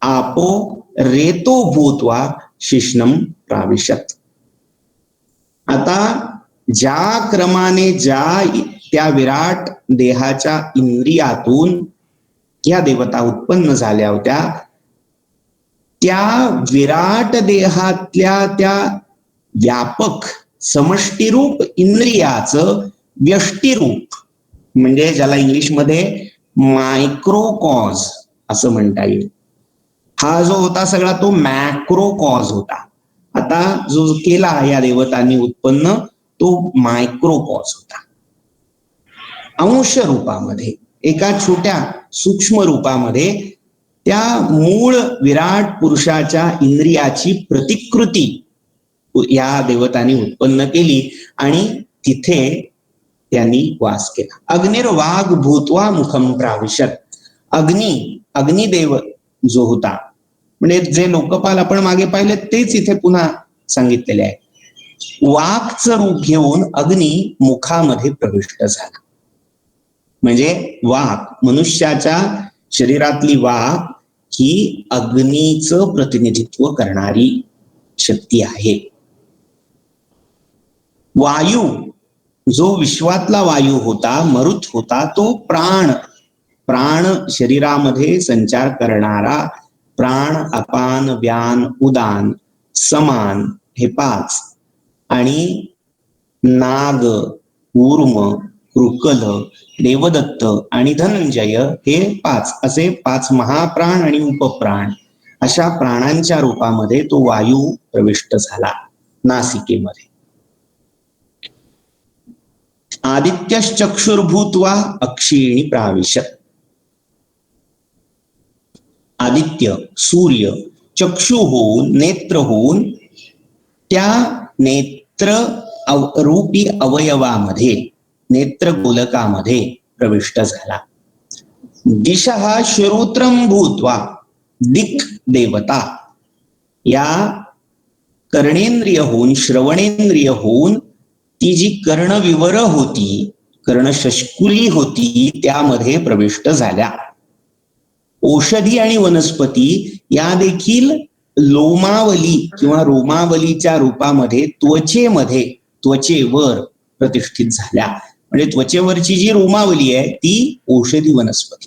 आपो रेतो भूत्वा शिश्नम प्राविशत. आता ज्या क्रमाने ज्या त्या विराट देहाच्या इंद्रियातून या देवता उत्पन्न झाल्या होत्या, त्या विराट देहातल्या त्या व्यापक समष्टीरूप इंद्रियाचं व्यष्टीरूप, म्हणजे ज्याला इंग्लिशमध्ये मायक्रोकॉज असं म्हणता येईल, हा जो होता सगळा तो मॅक्रोकॉज होता. आता जो केला या देवतांनी उत्पन्न तो मायक्रोकॉज होता. अंश रूपामध्ये, एका छोट्या सूक्ष्म रूपामध्ये त्या मूळ विराट पुरुषाच्या इंद्रियाची प्रतिकृती या देवतांनी उत्पन्न केली आणि तिथे त्यांनी वास केला. अग्निर्वाग भूत्वा मुखम प्राविशत. अग्निदेव जो होता, म्हणजे जे लोकपाल आपण मागे पाहिले तेच इथे पुन्हा सांगितलेले आहे. वाघचं रूप घेऊन अग्नी मुखामध्ये प्रविष्ट झाला. म्हणजे वाघ, मनुष्याच्या शरीरातली वाघ ही अग्नीचं प्रतिनिधित्व करणारी शक्ती आहे. वायू, जो विश्वातला वायू होता, मरुत होता, तो प्राण शरीरामध्ये संचार करणारा प्राण, अपान, व्यान, उदान, समान हे 5, आणि नाग, ऊर्म, कृकल, देवदत्त आणि धनंजय हे 5, असे 5 महाप्राण आणि उपप्राण, अशा प्राणांच्या रूपामध्ये तो वायू प्रविष्ट झाला नासिकेमध्ये. आदित्यश्चक्षुर्भूत्वा अक्षीणी प्राविशत. आदित्य, सूर्य, चक्षु होऊन, नेत्र होऊन त्या नेत्र रूपी अवयवामध्ये, नेत्र गोलकामध्ये प्रविष्ट झाला. दिशः श्रोत्रम भूत्वा, दिक देवता, या कर्णेंद्रिय होऊन, श्रवणेंद्रिय होऊन ती जी कर्णविवर होती, कर्णशष्कुली होती, त्यामध्ये प्रविष्ट झाल्या. औषधी आणि वनस्पती या देखील लोमावली किंवा रोमावलीच्या रूपामध्ये त्वचेमध्ये, त्वचेवर प्रतिष्ठित झाल्या. म्हणजे त्वचेवरची जी रोमावली आहे ती औषधी वनस्पती.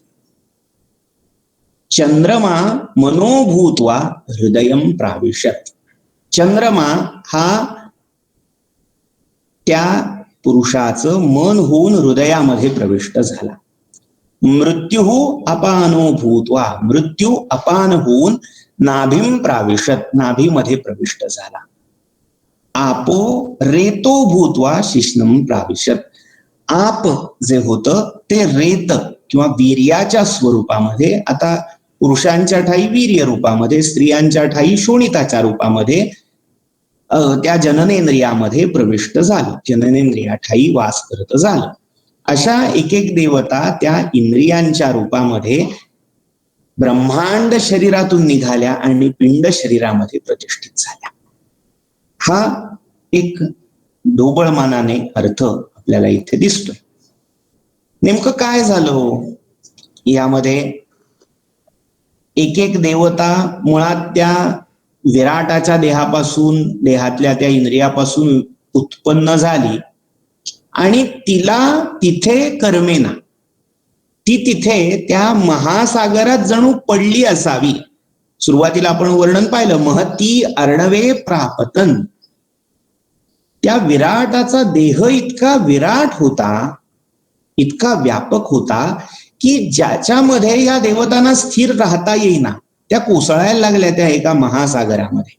चंद्रमा मनोभूत्वा हृदयं प्राविशत. चंद्रमा हा त्या पुरुषाचं मन होऊन हृदयामध्ये प्रविष्ट झाला. मृत्यू अपानो भूत्वा, मृत्यू अपान होऊन नाभीम प्राविशत, नाभीमध्ये प्रविष्ट झाला. आपो रेतो भूत्वा शिश्नम प्राविशत, आप जे होतं ते रेत किंवा वीर्याच्या स्वरूपामध्ये, आता पुरुषांच्या ठाई वीर्य रूपामध्ये, स्त्रियांच्या ठाई शोणिताच्या रूपामध्ये त्या जननेंद्रियामध्ये प्रविष्ट झालं, जननेंद्रिया ठाई वास करत झालं. अशा एक एक देवता त्या इंद्रियांच्या रूपामध्ये ब्रह्मांड शरीरातून निघाल्या आणि पिंड शरीरामध्ये प्रतिष्ठित झाल्या. हा एक ढोबळमानाने अर्थ आपल्याला इथे दिसतोय. नेमकं काय झालं यामध्ये? एक एक देवता मुळात त्या विराटाच्या देहापासून, देहातल्या त्या इंद्रियापासून उत्पन्न झाली आणि तिला तिथे कर्मेना, ती तिथे त्या महासागरात जणू पडली असावी. सुरुवातीला आपण वर्णन पाहिलं, महती अर्णवे प्रापतन. त्या विराटाचा देह इतका विराट होता, इतका व्यापक होता की ज्याच्यामध्ये या देवतांना स्थिर राहता येईना, त्या कोसळायला लागल्या त्या एका महासागरामध्ये.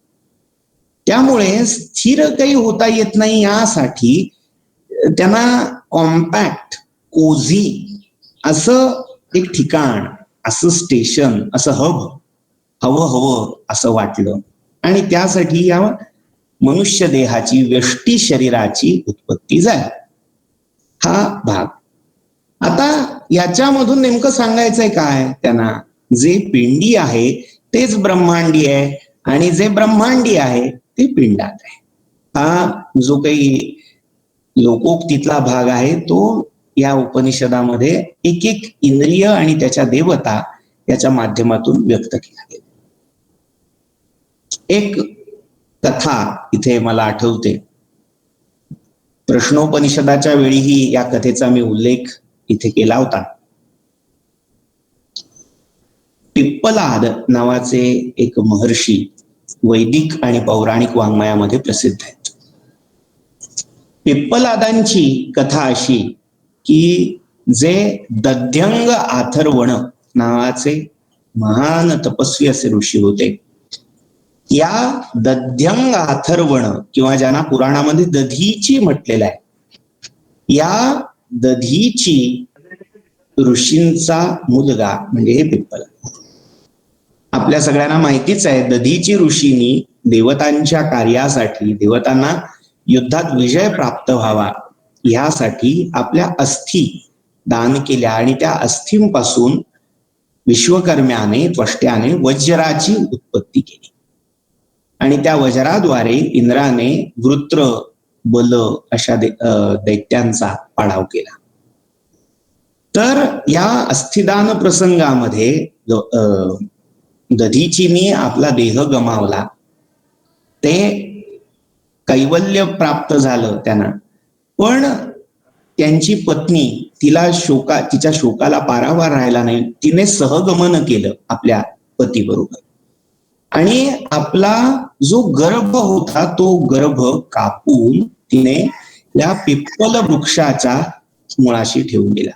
त्यामुळे स्थिर काही होता येत नाही, यासाठी त्यांना कॉम्पॅक्ट, कोझी असं एक ठिकाण, असं स्टेशन, असं हवं असं वाटलं आणि त्यासाठी या मनुष्य देहाची, व्यष्टी शरीराची उत्पत्ती झाली. हा भाग. आता याच्यामधून नेमकं सांगायचंय काय त्यांना? जे पिंडी आहे तेच ब्रह्मांडी आहे आणि जे ब्रह्मांडी आहे ते पिंडात आहे. हा जो काही लोकोक्तीतला भाग आहे तो या उपनिषदामध्ये एक एक इंद्रिय आणि त्याच्या देवता याच्या माध्यमातून व्यक्त केला गेला. एक कथा इथे मला आठवते. प्रश्नोपनिषदाच्या वेळीही या कथेचा मी उल्लेख इथे केला होता. पिप्पलाद नावाचे एक महर्षी वैदिक आणि पौराणिक वाङ्मयामध्ये प्रसिद्ध आहेत. पिप्पलादांची कथा अशी की जे दध्यंग अथर्वण नावाचे महान तपस्वी असे ऋषी होते. या दध्यंग अथर्वण किंवा ज्यांना पुराणामध्ये दधीची म्हटलेलं आहे, या दधीची ऋषींचा मुलगा म्हणजे हे पिप्पलाद. आपल्या सगळ्यांना माहितीच आहे, दधीची ऋषींनी देवतांच्या कार्यासाठी, देवतांना युद्धात विजय प्राप्त व्हावा यासाठी आपल्या अस्थी दान केल्या आणि त्या अस्थींपासून विश्वकर्म्याने, त्वष्ट्याने वज्राची उत्पत्ती केली आणि त्या वज्राद्वारे इंद्राने वृत्र, बल अशा दैत्यांचा पाडाव केला. तर या अस्थिदान प्रसंगामध्ये दधीचीनी आपला देह गमावला. ते कैवल्य प्राप्त झालं त्यांना, पण त्यांची पत्नी तिच्या शोकाला पारावार राहिला नाही. तिने सहगमन केलं आपल्या पतीबरोबर आणि आपला जो गर्भ होता तो गर्भ कापून तिने त्या पिप्पल वृक्षाच्या मुळाशी ठेवून दिला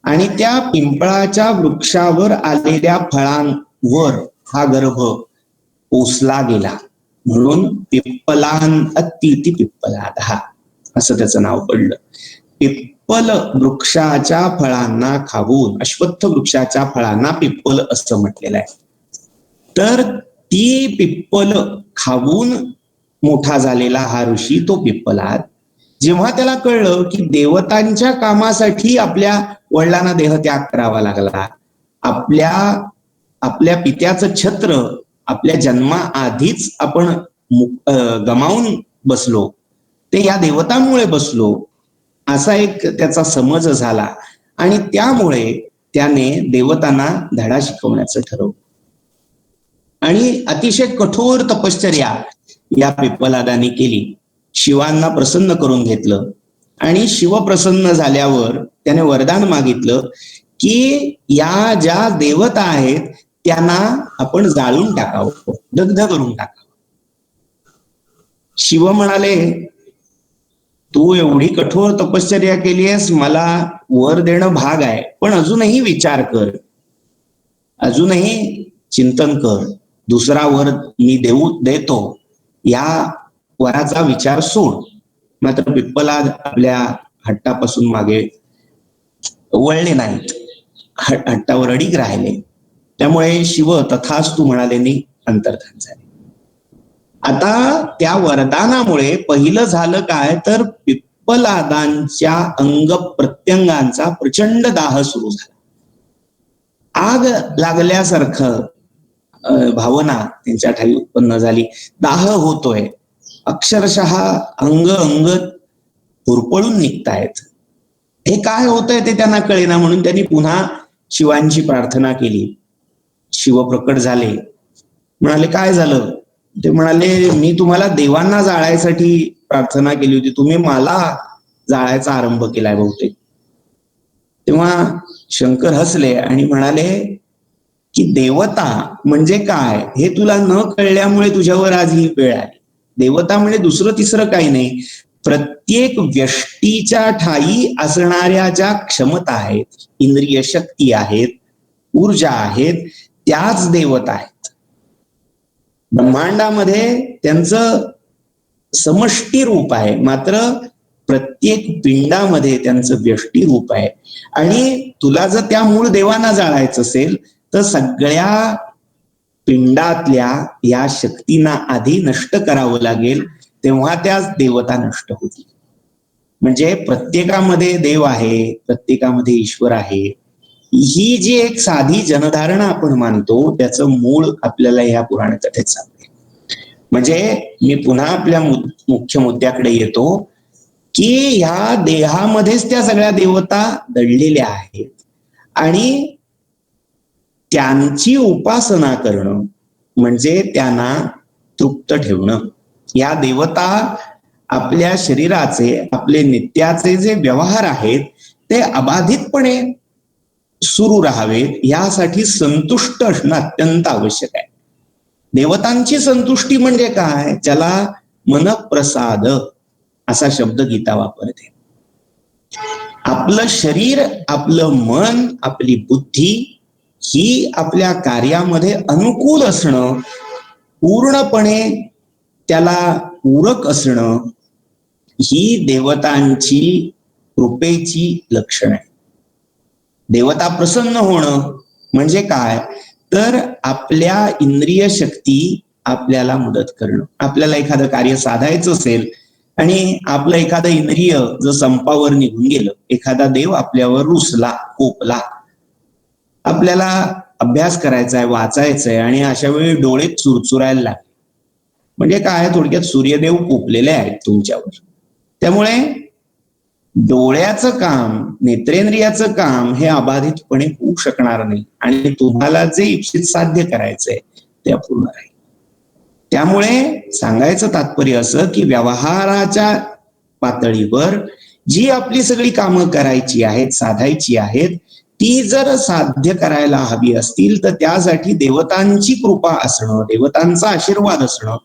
आणि त्या पिंपळाच्या वृक्षावर आलेल्या फळांवर हा गर्भ पोसला गेला. म्हणून पिप्पलान अत्तीति पिप्पलाद हा असं त्याचं नाव पडलं. पिप्पल वृक्षाच्या फळांना खाऊन, अश्वत्थ वृक्षाच्या फळांना पिप्पल असं म्हटलेलं आहे. तर ती पिप्पल खाऊन मोठा झालेला हा ऋषी तो पिप्पलाद, जेव्हा त्याला कळलं की देवतांच्या कामासाठी आपल्या वडिलांना देहत्याग करावा लागला, आपल्या पित्याचं छत्र आपल्या जन्माआधीच आपण गमावून बसलो, ते या देवतांमुळे बसलो, असा एक त्याचा समज झाला आणि त्यामुळे त्याने देवतांना धडा शिकवण्याचं ठरवलं आणि अतिशय कठोर तपश्चर्या या पिप्पलादाने केली. शिवांना प्रसन्न करून घेतलं आणि शिव प्रसन्न झाल्यावर त्याने वरदान मागितलं की या ज्या देवता आहेत त्यांना आपण जाळून टाकावं, दग्ध करून टाकावं. शिव म्हणाले तू एवढी कठोर तपश्चर्या केली आहेस, मला वर देणं भाग आहे, पण अजूनही विचार कर, अजूनही चिंतन कर, दुसरा वर मी देतो, या वराचा विचार सोड. मात्र पिप्पलाद आपल्या हट्टापासून मागे वळले नाहीत, हट्टावर अडीक राहिले. त्यामुळे शिव तथास्तु म्हणाले अंतर्धान झाले. आता त्या वरदानामुळे पहिलं झालं काय, तर पिप्पलादांच्या अंग प्रत्यंगांचा प्रचंड दाह सुरू झाला. आग लागल्यासारखं भावना त्यांच्या ठाई उत्पन्न झाली. दाह होतोय, अक्षरशः अंग हुरपळून निघतायत. हे काय होतंय ते त्यांना कळेना, म्हणून त्यांनी पुन्हा शिवांची प्रार्थना केली. शिव प्रकट झाले, म्हणाले काय झालं? ते म्हणाले मी तुम्हाला देवांना जाळायसाठी प्रार्थना केली होती, तुम्ही मला जाळायचा आरंभ केलाय बहुतेक. तेव्हा शंकर हसले आणि म्हणाले की देवता म्हणजे काय हे तुला न कळल्यामुळे तुझ्यावर आज ही वेळ आली. देवता म्हणजे दुसरं तिसरं काही नाही, प्रत्येक व्यष्टीच्या ठाई असणाऱ्या ज्या क्षमता आहेत, इंद्रिय शक्ती आहेत, ऊर्जा आहेत, त्याच देवता आहेत. ब्रह्मांडामध्ये त्यांचं समष्टी रूप आहे, मात्र प्रत्येक पिंडामध्ये त्यांचं व्यष्टी रूप आहे. आणि तुला जर त्या मूळ देवांना जाळायचं असेल तर सगळ्या पिंडातल्या या शक्तींना आधी नष्ट करावं लागेल, तेव्हा त्याच देवता नष्ट होतील. म्हणजे प्रत्येकामध्ये देव आहे, प्रत्येकामध्ये ईश्वर आहे, ही जी एक साधी जनधारणा आपण मानतो त्याचं मूळ आपल्याला या पुराण कथेत सांगते. म्हणजे मी पुन्हा आपल्या मुख्य मुद्द्याकडे येतो की ह्या देहामध्येच त्या सगळ्या देवता दडलेल्या आहेत आणि त्यांची उपासना करणं म्हणजे त्यांना तृप्त ठेवणं. या देवता आपल्या शरीराचे, आपले नित्याचे जे व्यवहार आहेत ते अबाधितपणे सुरू राहावेत, यासाठी संतुष्ट असणं अत्यंत आवश्यक आहे. देवतांची संतुष्टी म्हणजे काय, ज्याला मनप्रसाद असा शब्द गीता वापरते. आपलं शरीर, आपलं मन, आपली बुद्धी ही आपल्या कार्यामध्ये अनुकूल असणं, पूर्णपणे त्याला पूरक असणं, ही देवतांची कृपेची लक्षण आहे. देवता प्रसन्न होणं म्हणजे काय, तर आपल्या इंद्रिय शक्ती आपल्याला मदत करणं. आपल्याला एखादं कार्य साधायचं असेल आणि आपलं एखादं इंद्रिय जर संपावर निघून गेलं, एखादा देव आपल्यावर रुसला, कोपला, आपल्याला अभ्यास करायचा आहे, वाचायचं आहे आणि अशा वेळी डोळे चुरचुरायला लागले, म्हणजे काय, थोडक्यात सूर्यदेव कोपलेले आहेत तुमच्यावर. त्यामुळे डोळ्याचं काम, नेत्रेंद्रियाचं काम हे अबाधितपणे होऊ शकणार नाही आणि तुम्हाला जे इच्छित साध्य करायचंय ते अपूर्ण राहील. त्यामुळे सांगायचं तात्पर्य असं की व्यवहाराच्या पातळीवर जी आपली सगळी कामं करायची आहेत, साधायची आहेत, ती जर साध्य करायला हवी असतील तर त्यासाठी देवतांची कृपा असणं, देवतांचा आशीर्वाद असणं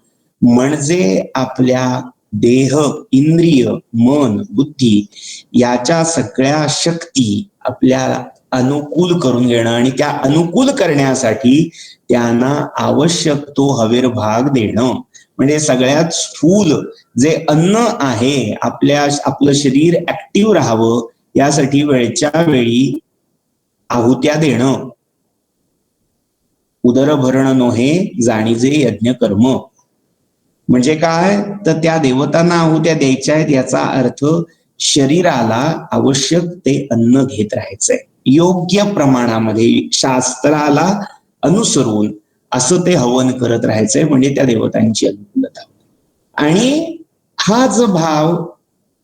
म्हणजे आपल्या देह, इंद्रिय, मन, बुद्धी याच्या सगळ्या शक्ती आपल्याला अनुकूल करून घेणं आणि त्या अनुकूल करण्यासाठी त्यांना आवश्यक तो हविर्भाग देणं. म्हणजे सगळ्यात स्थूल जे अन्न आहे, आपलं शरीर ऍक्टिव्ह राहावं यासाठी वेळच्या वेळी आहुत्या देणं. उदरभरण नोहे जाणीजे यज्ञ कर्म म्हणजे काय, तर त्या देवतांना आहुत्या द्यायच्या आहेत याचा अर्थ शरीराला आवश्यक ते अन्न घेत राहायचंय योग्य प्रमाणामध्ये, शास्त्राला अनुसरून असं ते हवन करत राहायचंय, म्हणजे त्या देवतांची अनुकूलता. आणि हाच भाव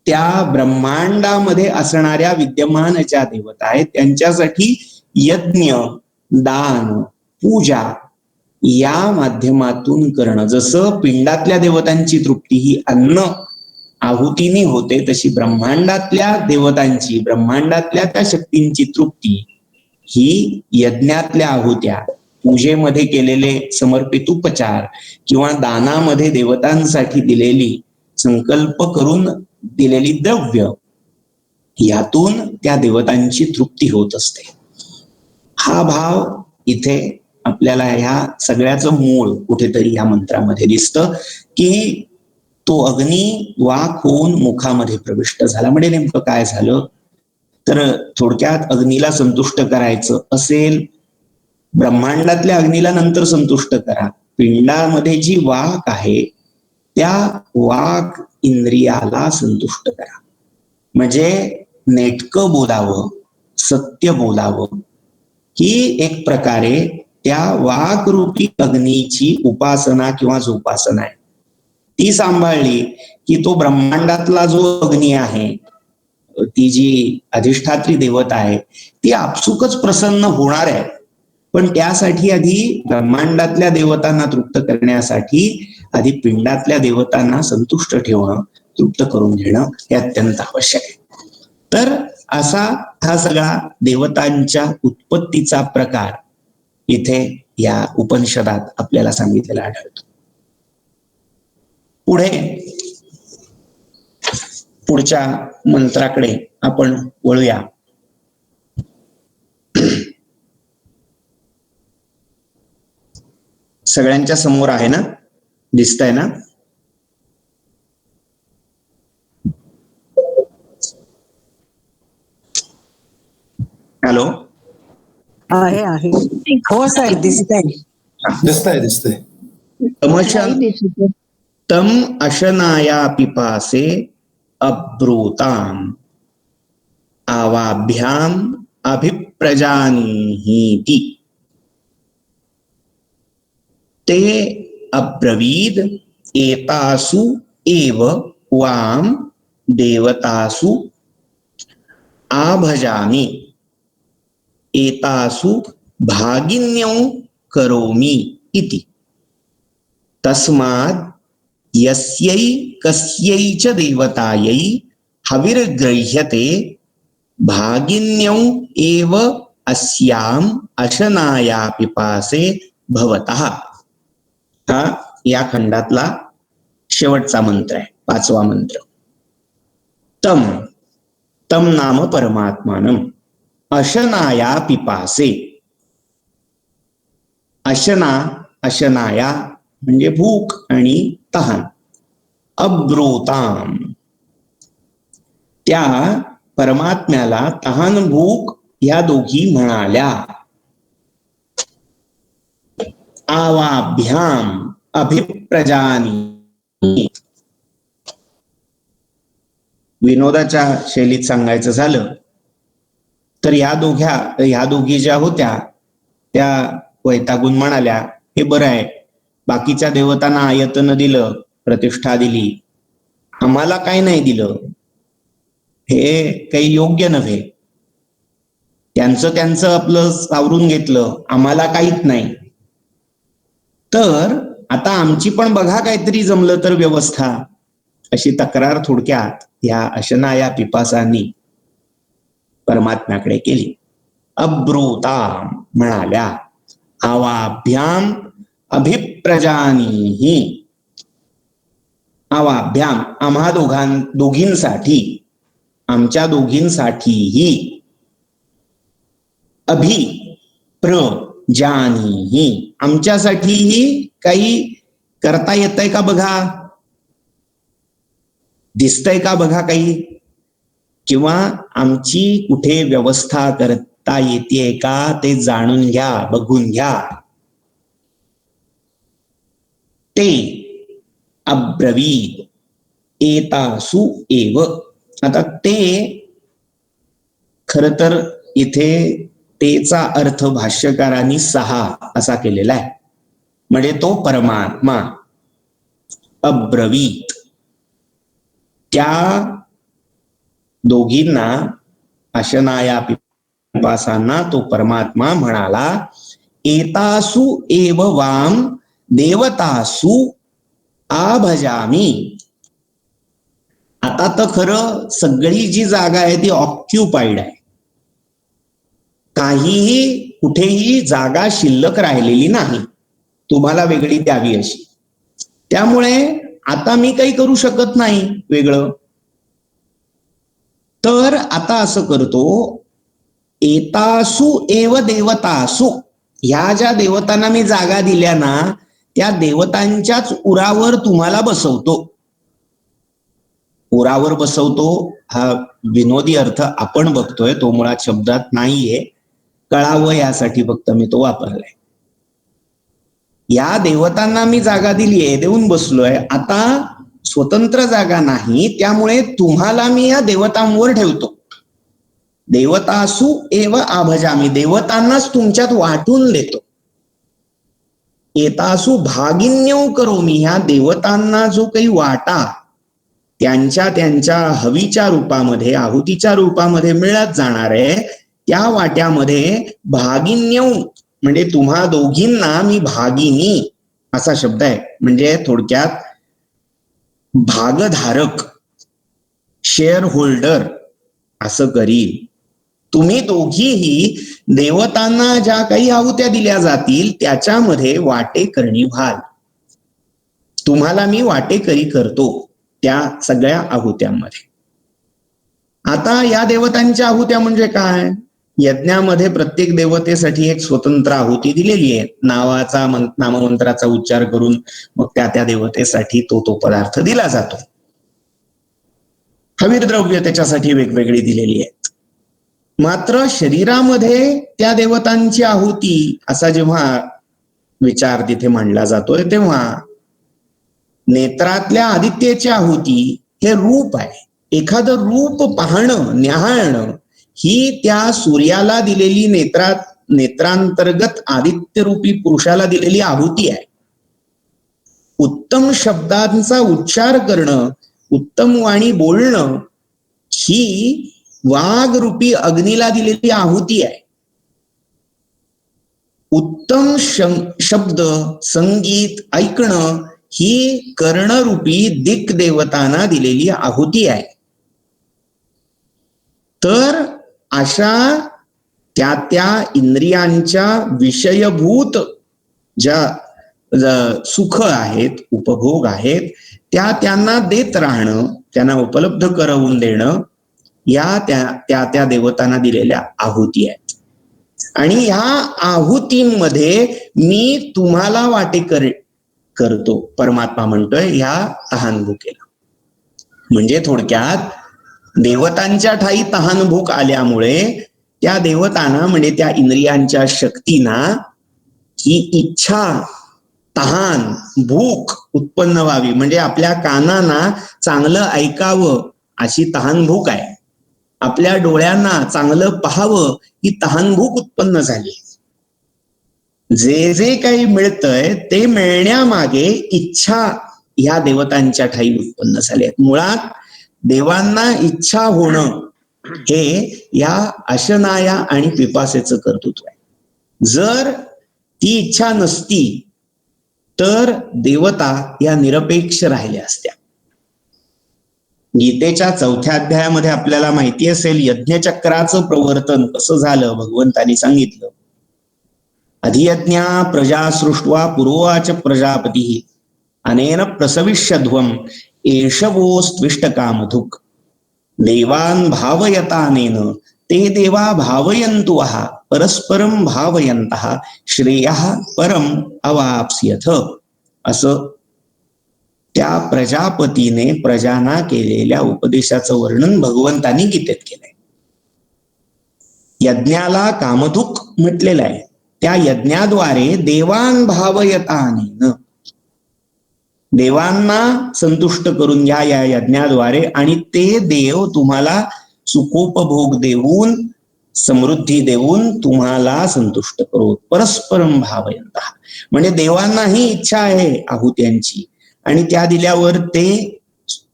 त्या ब्रह्मांडामध्ये असणाऱ्या विद्यमान ज्या देवता आहेत त्यांच्यासाठी यज्ञ, दान, पूजा या माध्यमातून करणं. जसं पिंडातल्या देवतांची तृप्ती ही अन्न आहुतीने होते, तशी ब्रह्मांडातल्या देवतांची, ब्रह्मांडातल्या त्या शक्तींची तृप्ती ही यज्ञातल्या आहुत्या, पूजेमध्ये केलेले समर्पित उपचार किंवा दानामध्ये देवतांसाठी दिलेली, संकल्प करून दिलेली द्रव्य यातून त्या देवतांची तृप्ती होत असते. हा भाव इथे आपल्याला ह्या सगळ्याचं मूळ कुठेतरी या मंत्रामध्ये दिसतं की तो अग्नी वाक होऊन मुखामध्ये प्रविष्ट झाला. म्हणजे नेमकं काय झालं तर थोडक्यात अग्नीला संतुष्ट करायचं असेल, ब्रह्मांडातल्या अग्नीला नंतर संतुष्ट करा. पिंडामध्ये जी वाक आहे त्या वाक इंद्रियाला संतुष्ट करा. म्हणजे नेटकं बोलावं, सत्य बोलावं, ही एक प्रकारे त्या वाकरूपी अग्नीची उपासना किंवा जोपासना आहे. ती सांभाळली की तो ब्रह्मांडातला जो अग्नी आहे, ती जी अधिष्ठात्री देवता आहे, ती आपसुकच प्रसन्न होणार आहे. पण त्यासाठी आधी ब्रह्मांडातल्या देवतांना तृप्त करण्यासाठी आधी पिंडातल्या देवतांना संतुष्ट ठेवणं, तृप्त करून घेणं हे अत्यंत आवश्यक आहे. तर असा हा सगळा देवतांच्या उत्पत्तीचा प्रकार इथे या उपनिषदात आपल्याला सांगितलेला आढळतो. पुढच्या मंत्राकडे आपण वळूया. सगळ्यांच्या समोर आहे ना, दिसतंय ना? हॅलो, आहे आहे हो साहेब, दिसतंय. दिसतंय. तम अशनाया पिपासे अब्रूताम आवाभ्याम अभिप्रजानीहीति ते अब्रवीद एतासु एव वाम देवतासु आभजामि एतासु भागिन्यौ करोमि इति तस्माद् यस्यै कस्यै च देवतायै हविर्गृह्यते भागिन्यौ एव अस्याम अशनाया पिपासे भवतः. हा या खंडातला शेवटचा मंत्र आहे, 5वा मंत्र. तम, तम नाम परमात्मानं अशनाया पिपासे. अशना, अशनाया म्हणजे भूक आणि तहान. अब्रूताम, त्या परमात्म्याला तहान भूक या दोघी म्हणाल्या. आवाभ्याम अभिप्रजानी. विनोदाच्या शैलीत सांगायचं झालं तर ह्या दोघी ज्या होत्या त्या वैतागून म्हणाल्या, हे बरं आहे, बाकीच्या देवतांना आयतन दिलं, प्रतिष्ठा दिली, आम्हाला काही नाही दिलं, हे काही योग्य नव्हे. त्यांचं आपलं सावरून घेतलं, आम्हाला काहीच नाही. तर आता आमची पण बघा काहीतरी जमलं तर व्यवस्था, अशी तक्रार थोडक्यात या अशनाया पिपासांनी परमात्म्याकडे केली. अब्रूता म्हणाल्या, आवाभ्याम अभिप्रजानीही. आवाभ्याम आम्हा दोघींसाठी, आमच्या दोघींसाठीही. अभिप्रजानीही आमच्यासाठीही काही करता येतंय का बघा, दिसतंय का बघा काही, किंवा आमची कुठे व्यवस्था करता येते का ते जाणून घ्या, बघून घ्या. ते अब्रवीद एतासु एव. आता ते खर तर इथे तेचा अर्थ भाष्यकारांनी 6 असा केलेला आहे. म्हणजे तो परमात्मा. अब्रवीत त्या दोघींना, अशनाया पिपासांना तो परमात्मा म्हणाला, एतासु एव वाम देवतासु आभजामी. आता तर खरं सगळी जी जागा आहे ती ऑक्युपाईड आहे, काहीही कुठेही जागा शिल्लक राहिलेली नाही, तुम्हाला वेगळी द्यावी अशी. त्यामुळे आता मी काही करू शकत नाही वेगळं, तर आता असं करतो, एतासु एव देवतासु, ह्या ज्या देवतांना मी जागा दिल्या ना, त्या देवतांच्याच उरावर तुम्हाला बसवतो. उरावर बसवतो हा विनोदी अर्थ आपण बघतोय, तो मुळात शब्दात नाहीये, कळावं यासाठी फक्त मी तो वापरलाय. या देवतांना मी जागा दिलीये, देऊन बसलोय. आता स्वतंत्र जागा नाही, त्यामुळे तुम्हाला मी या देवतांवर ठेवतो. देवतासु एव आभजामी, देवतांनाच तुमच्यात वाटून देतो. एतासु भागिन्यौ करोमी, ह्या देवतांना जो काही वाटा त्यांच्या त्यांच्या हवीच्या रूपामध्ये, आहुतीच्या रूपामध्ये मिळत जाणार आहे, त्या वाट्यामध्ये भागिन्यौ म्हणजे तुम्हा दोघींना मी भागिनी असा शब्द आहे. म्हणजे थोडक्यात भागधारक, शेअर होल्डर असं करील. तुम्ही दोघीही देवतांना ज्या काही आहुत्या दिल्या जातील त्याच्यामध्ये वाटेकरणी व्हाल. तुम्हाला मी वाटेकरी करतो त्या सगळ्या आहुत्यांमध्ये. आता या देवतांच्या आहुत्या म्हणजे काय? यज्ञामध्ये प्रत्येक देवतेसाठी एक स्वतंत्र आहुती दिलेली आहे. नाममंत्राचा उच्चार करून मग त्या देवतेसाठी तो पदार्थ दिला जातो. हवीर द्रव्य त्याच्यासाठी वेगवेगळी दिलेली आहेत. मात्र शरीरामध्ये त्या देवतांची आहुती असा जेव्हा विचार तिथे मांडला जातोय, तेव्हा नेत्रातल्या आदित्याची आहुती हे रूप आहे. एखादं रूप पाहणं, न्याहाळणं ही त्या सूर्याला दिलेली नेत्रांतर्गत आदित्य रूपी पुरुषाला दिलेली आहुती आहे. उत्तम शब्दांचा उच्चार करणं, उत्तम वाणी बोलणं ही वाघ रूपी अग्नीला दिलेली आहुती आहे. उत्तम शब्द, संगीत ऐकणं ही कर्णरूपी दिक देवतांना दिलेली आहुती आहे. तर अशा त्या इंद्रियांच्या विषयभूत ज्या सुख आहेत, उपभोग आहेत, त्यांना देत राहणं, त्यांना उपलब्ध करवून देणं, या त्या देवतांना दिलेल्या आहुती आहेत. आणि ह्या आहुतींमध्ये मी तुम्हाला वाटेकरी करतो, परमात्मा म्हणतोय ह्या तहानभुकेला. म्हणजे थोडक्यात देवतांच्या ठाई तहानभूक आल्यामुळे त्या देवतांना म्हणजे त्या इंद्रियांच्या शक्तींना ही इच्छा, तहान, भूक उत्पन्न व्हावी, म्हणजे आपल्या कानांना चांगलं ऐकावं अशी तहानभूक आहे. आपल्या डोळ्यांना चांगलं पाहावं ही तहानभूक उत्पन्न झाली. जे जे काही मिळतंय ते मिळण्यामागे इच्छा ह्या देवतांच्या ठाई उत्पन्न झाली आहेत. मुळात देवांना इच्छा होणं हे या अशनाया आणि पिपासेचं कर्तृत्व आहे. जर ती इच्छा नसती तर देवता या निरपेक्ष राहिल्या असत्या. गीतेच्या 4थ्या अध्यायामध्ये आपल्याला माहिती असेल यज्ञचक्राचं प्रवर्तन कसं झालं. भगवंतांनी सांगितलं, अधियज्ञा प्रजा सृष्ट्वा पुरोवाच प्रजापती अनेन प्रसविष्यध्वम एषवोस्त्विष्टकामधुक् देवान् भावयतानेन ते देवा भावयन्तु वहा परस्परं भावयन्तः श्रेयः परम अवाप्स्यथ. असं त्या प्रजापतीने प्रजांना केलेल्या उपदेशाचं वर्णन भगवंतांनी गीतेत केलंय. यज्ञाला कामधुक म्हटलेलं आहे. त्या यज्ञाद्वारे देवान भावयतानेन, देवांना संतुष्ट करून घ्या या यज्ञाद्वारे, आणि ते देव तुम्हाला सुखोपभोग देऊन, समृद्धी देऊन तुम्हाला संतुष्ट करू. परस्परम भावयन्तः म्हणजे देवांनाही इच्छा आहे आहुत्यांची, आणि त्या दिल्यावर ते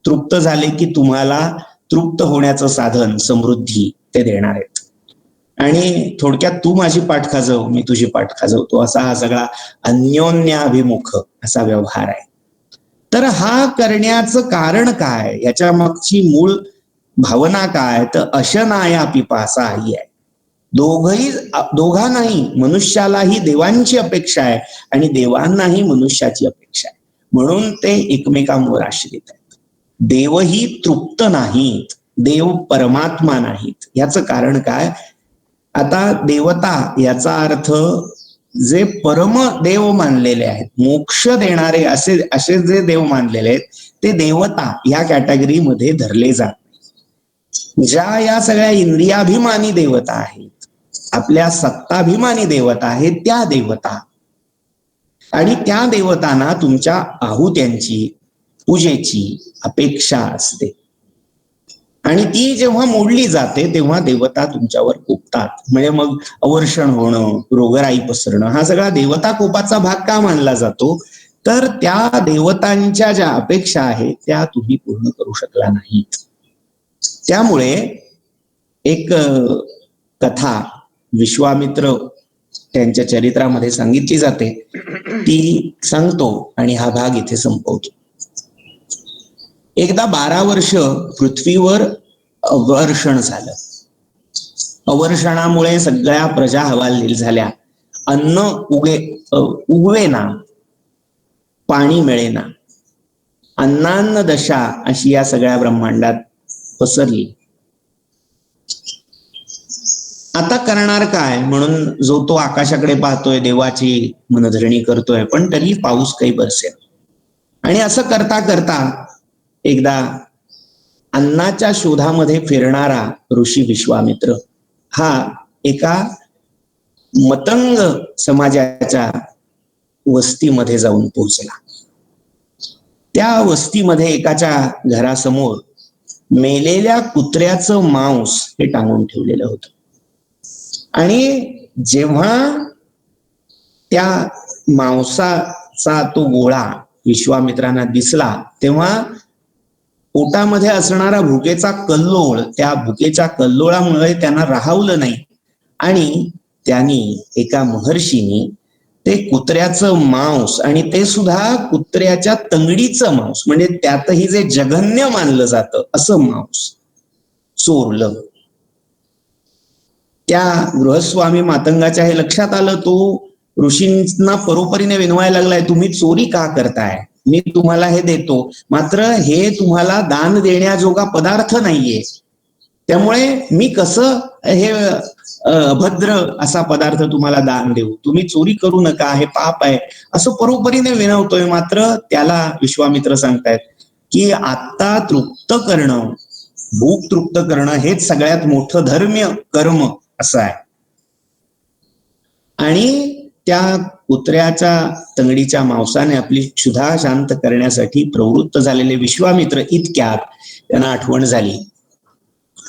तृप्त झाले की तुम्हाला तृप्त होण्याचं साधन समृद्धी ते देणार आहेत. आणि थोडक्यात तू माझी पाठ खाजव, मी तुझी पाठ खाजवतो, असा हा सगळा अन्योन्याभिमुख असा व्यवहार आहे. तर हा करण्याचं कारण काय, याच्या मागची मूळ भावना काय, तर अशनाया पिपासा ही आहे. दोघांनाही, मनुष्यालाही देवांची अपेक्षा आहे आणि देवांनाही मनुष्याची अपेक्षा आहे. म्हणून ते एकमेकांवर आश्रित आहेत. देवही तृप्त नाहीत, देव परमात्मा नाहीत. याचं कारण काय? आता देवता याचा अर्थ जे परम देव मानलेले आहेत, मोक्ष देणारे असे जे देव मानलेले आहेत ते देवता या कॅटेगरीमध्ये धरले जात नाही. ज्या या सगळ्या इंद्रियाभिमानी देवता आहेत, आपल्या सत्ताभिमानी देवता आहेत, त्या देवता, आणि त्या देवतांना तुमच्या आहुत्यांची पूजेची अपेक्षा असते आणि ती जेव्हा मोडली जाते तेव्हा देवता तुमच्यावर कोपतात. म्हणजे मग अवर्षण होणं, रोगराई पसरणं हा सगळा देवता कोपाचा भाग का मानला जातो? तर त्या देवतांच्या ज्या अपेक्षा आहेत त्या तुम्ही पूर्ण करू शकला नाहीत. त्यामुळे एक कथा विश्वामित्र त्यांच्या चरित्रामध्ये सांगितली जाते, ती सांगतो आणि हा भाग इथे संपवतो. एकदा 12 वर्ष पृथ्वीवर अवर्षण झालं. अवर्षणामुळे सगळ्या प्रजा हवालदिल झाल्या. अन्न उगवेना, पाणी मिळेना, अन्नान्न दशा अशी या सगळ्या ब्रह्मांडात पसरली. आता करणार काय म्हणून जो तो आकाशाकडे पाहतोय, देवाची मनधरणी करतोय, पण तरी पाऊस काही बरसेल. आणि असं करता करता एकदा अन्नाच्या शोधामध्ये फिरणारा ऋषी विश्वामित्र हा एका मतंग समाजाच्या वस्तीमध्ये जाऊन पोहोचला. त्या वस्तीमध्ये एकाच्या घरासमोर मेलेल्या कुत्र्याचं मांस हे टांगून ठेवलेलं होतं. आणि जेव्हा त्या मांसाचा तो गोळा विश्वामित्रांना दिसला तेव्हा पोटामध्ये असणारा भुकेचा कल्लोळ, त्या भुकेच्या कल्लोळामुळे त्यांना राहावलं नाही आणि त्यांनी एका महर्षीनी ते कुत्र्याचं मांस, आणि ते सुद्धा कुत्र्याच्या तंगडीचं मांस, म्हणजे त्यातही जे जघन्य मानलं जातं असं मांस चोरलं. त्या गृहस्वामी मातंगाच्या हे लक्षात आलं. तो ऋषींना परोपरीने विनवायला लागलाय, तुम्ही चोरी का करताय? मी तुम्हाला हे देतो, मात्र हे तुम्हाला दान देण्याजोगा पदार्थ नाहीये, त्यामुळे मी कसं हे अभद्र असा पदार्थ तुम्हाला दान देऊ? तुम्ही चोरी करू नका, हे पाप आहे, असं परोपरीने विनवतोय. मात्र त्याला विश्वामित्र सांगतायत की आता तृप्त करणं, भूक तृप्त करणं हेच सगळ्यात मोठं धर्म्य कर्म असं आहे. आणि त्या कुत्र्याच्या तंगडीच्या मांसाने आपली क्षुधा शांत करण्यासाठी प्रवृत्त झालेले विश्वामित्र इतक्यात त्यांना आठवण झाली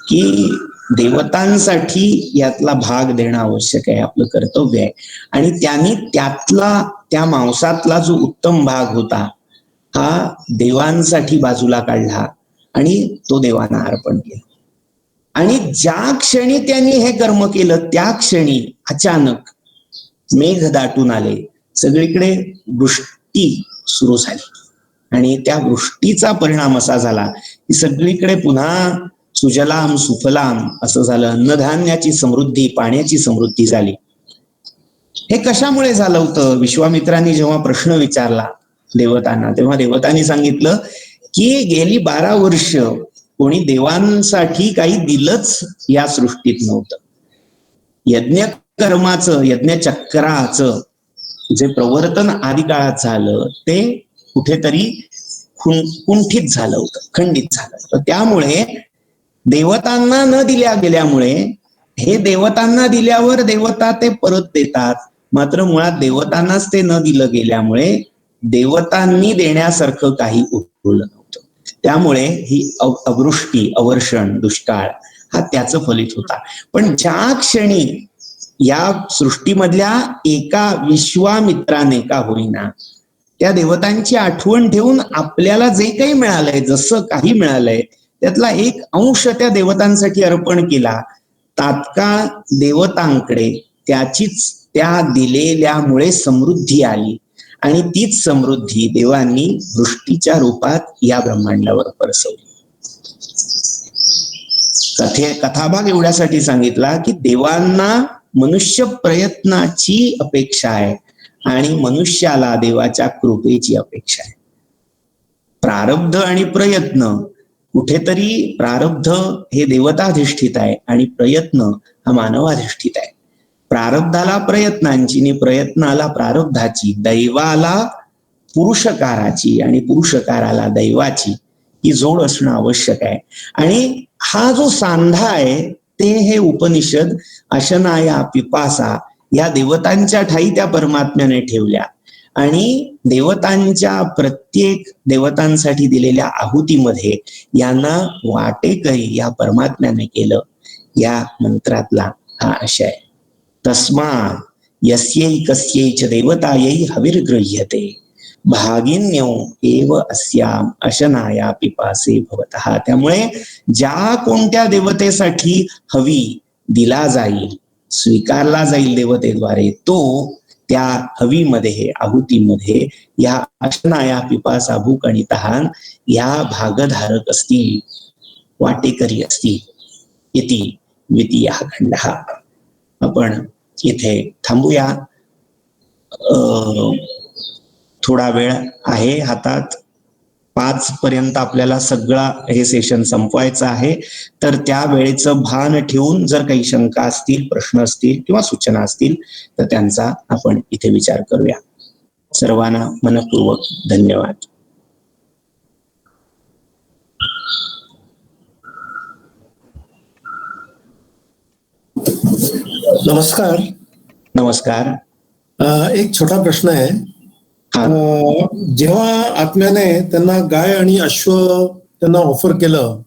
की देवतांसाठी यातला भाग देणं आवश्यक आहे, आपलं कर्तव्य आहे. आणि त्यांनी त्या मांसातला जो उत्तम भाग होता हा देवांसाठी बाजूला काढला आणि तो देवांना अर्पण केला. आणि ज्या क्षणी त्यांनी हे कर्म केलं त्या क्षणी अचानक मेघ दाटून आले, सगळीकडे वृष्टी सुरू झाली. आणि त्या वृष्टीचा परिणाम असा झाला की सगळीकडे पुन्हा सुजलाम सुफलाम असं झालं. अन्नधान्याची समृद्धी, पाण्याची समृद्धी झाली. हे कशामुळे झालं होतं? विश्वामित्रांनी जेव्हा प्रश्न विचारला देवतांना तेव्हा देवतांनी सांगितलं की गेली 12 वर्ष कोणी देवांसाठी काही दिलंच या सृष्टीत नव्हतं. यज्ञकर्माचं, यज्ञचक्राचं जे प्रवर्तन आदी काळात झालं ते कुठेतरी कुंठित झालं होतं, खंडित झालं होतं. त्यामुळे देवतांना न दिल्या गेल्यामुळे, हे देवतांना दिल्यावर देवता ते परत देतात, मात्र मुळात देवतांनाच ते न दिलं गेल्यामुळे देवतांनी देण्यासारखं काही उरलं नव्हतं. त्यामुळे ही अवृष्टी, अवर्षण, दुष्काळ हा त्याचं फलित होता. पण ज्या क्षणी या सृष्टीमधल्या एका विश्वामित्राने का होईना त्या देवतांची आठवण ठेवून आपल्याला जे काही मिळालंय, जसं काही मिळालंय त्यातला एक अंश त्या देवतांसाठी अर्पण केला, तात्काळ देवतांकडे त्याचीच, त्या दिलेल्यामुळे समृद्धी आली. आणि तीच समृद्धी देवांनी वृष्टीच्या रूपात या ब्रह्मांडावर परसवली. कथाभाग एवढ्यासाठी सांगितला की देवांना मनुष्य प्रयत्नाची अपेक्षा आहे आणि मनुष्याला देवाच्या कृपेची अपेक्षा आहे. प्रारब्ध आणि प्रयत्न कुठेतरी प्रारब्ध हे देवताधिष्ठित आहे आणि प्रयत्न हा मानवाधिष्ठित आहे. प्रारब्धाला प्रयत्नांची आणि प्रयत्नाला प्रारब्धाची, दैवाला पुरुषकाराची आणि पुरुषकाराला दैवाची ही जोड असणं आवश्यक आहे. आणि हा जो सांधा आहे ते हे उपनिषद अशनाया पिपासा या देवतांच्या ठाई त्या परमात्म्याने ठेवल्या आणि देवतांच्या प्रत्येक देवतांसाठी दिलेल्या आहुतीमध्ये यांना वाटेकरी या परमात्म्याने केलं. या मंत्रातला हा आशय. तस्मात् यस्यैकस्यैच देवतायै हविर्गृह्यते भागिन्यो एव अस्याम अशनाया पिपासे भवतः. त्यामुळे ज्या कोणत्या देवतेसाठी हवी दिला जाईल, स्वीकारला जाईल देवतेद्वारे, तो त्या हवीमध्ये, आहुतीमध्ये या अशनाया पिपासा भूक आणि तहान या भागधारक असतील, वाटेकरी असतील. इति द्वितीय खंड. आपण इथे थांबूया. थोडा वेळ आहे हातात. 5 पर्यंत आपल्याला सगळा हे सेशन संपवायचं आहे. तर त्या वेळेचं भान ठेवून जर काही शंका असतील, प्रश्न असतील किंवा सूचना असतील तर त्यांचा आपण इथे विचार करूया. सर्वांना मनपूर्वक धन्यवाद. नमस्कार. नमस्कार. एक छोटा प्रश्न आहे. जेव्हा आत्म्याने त्यांना गाय आणि अश्व त्यांना ऑफर केलं,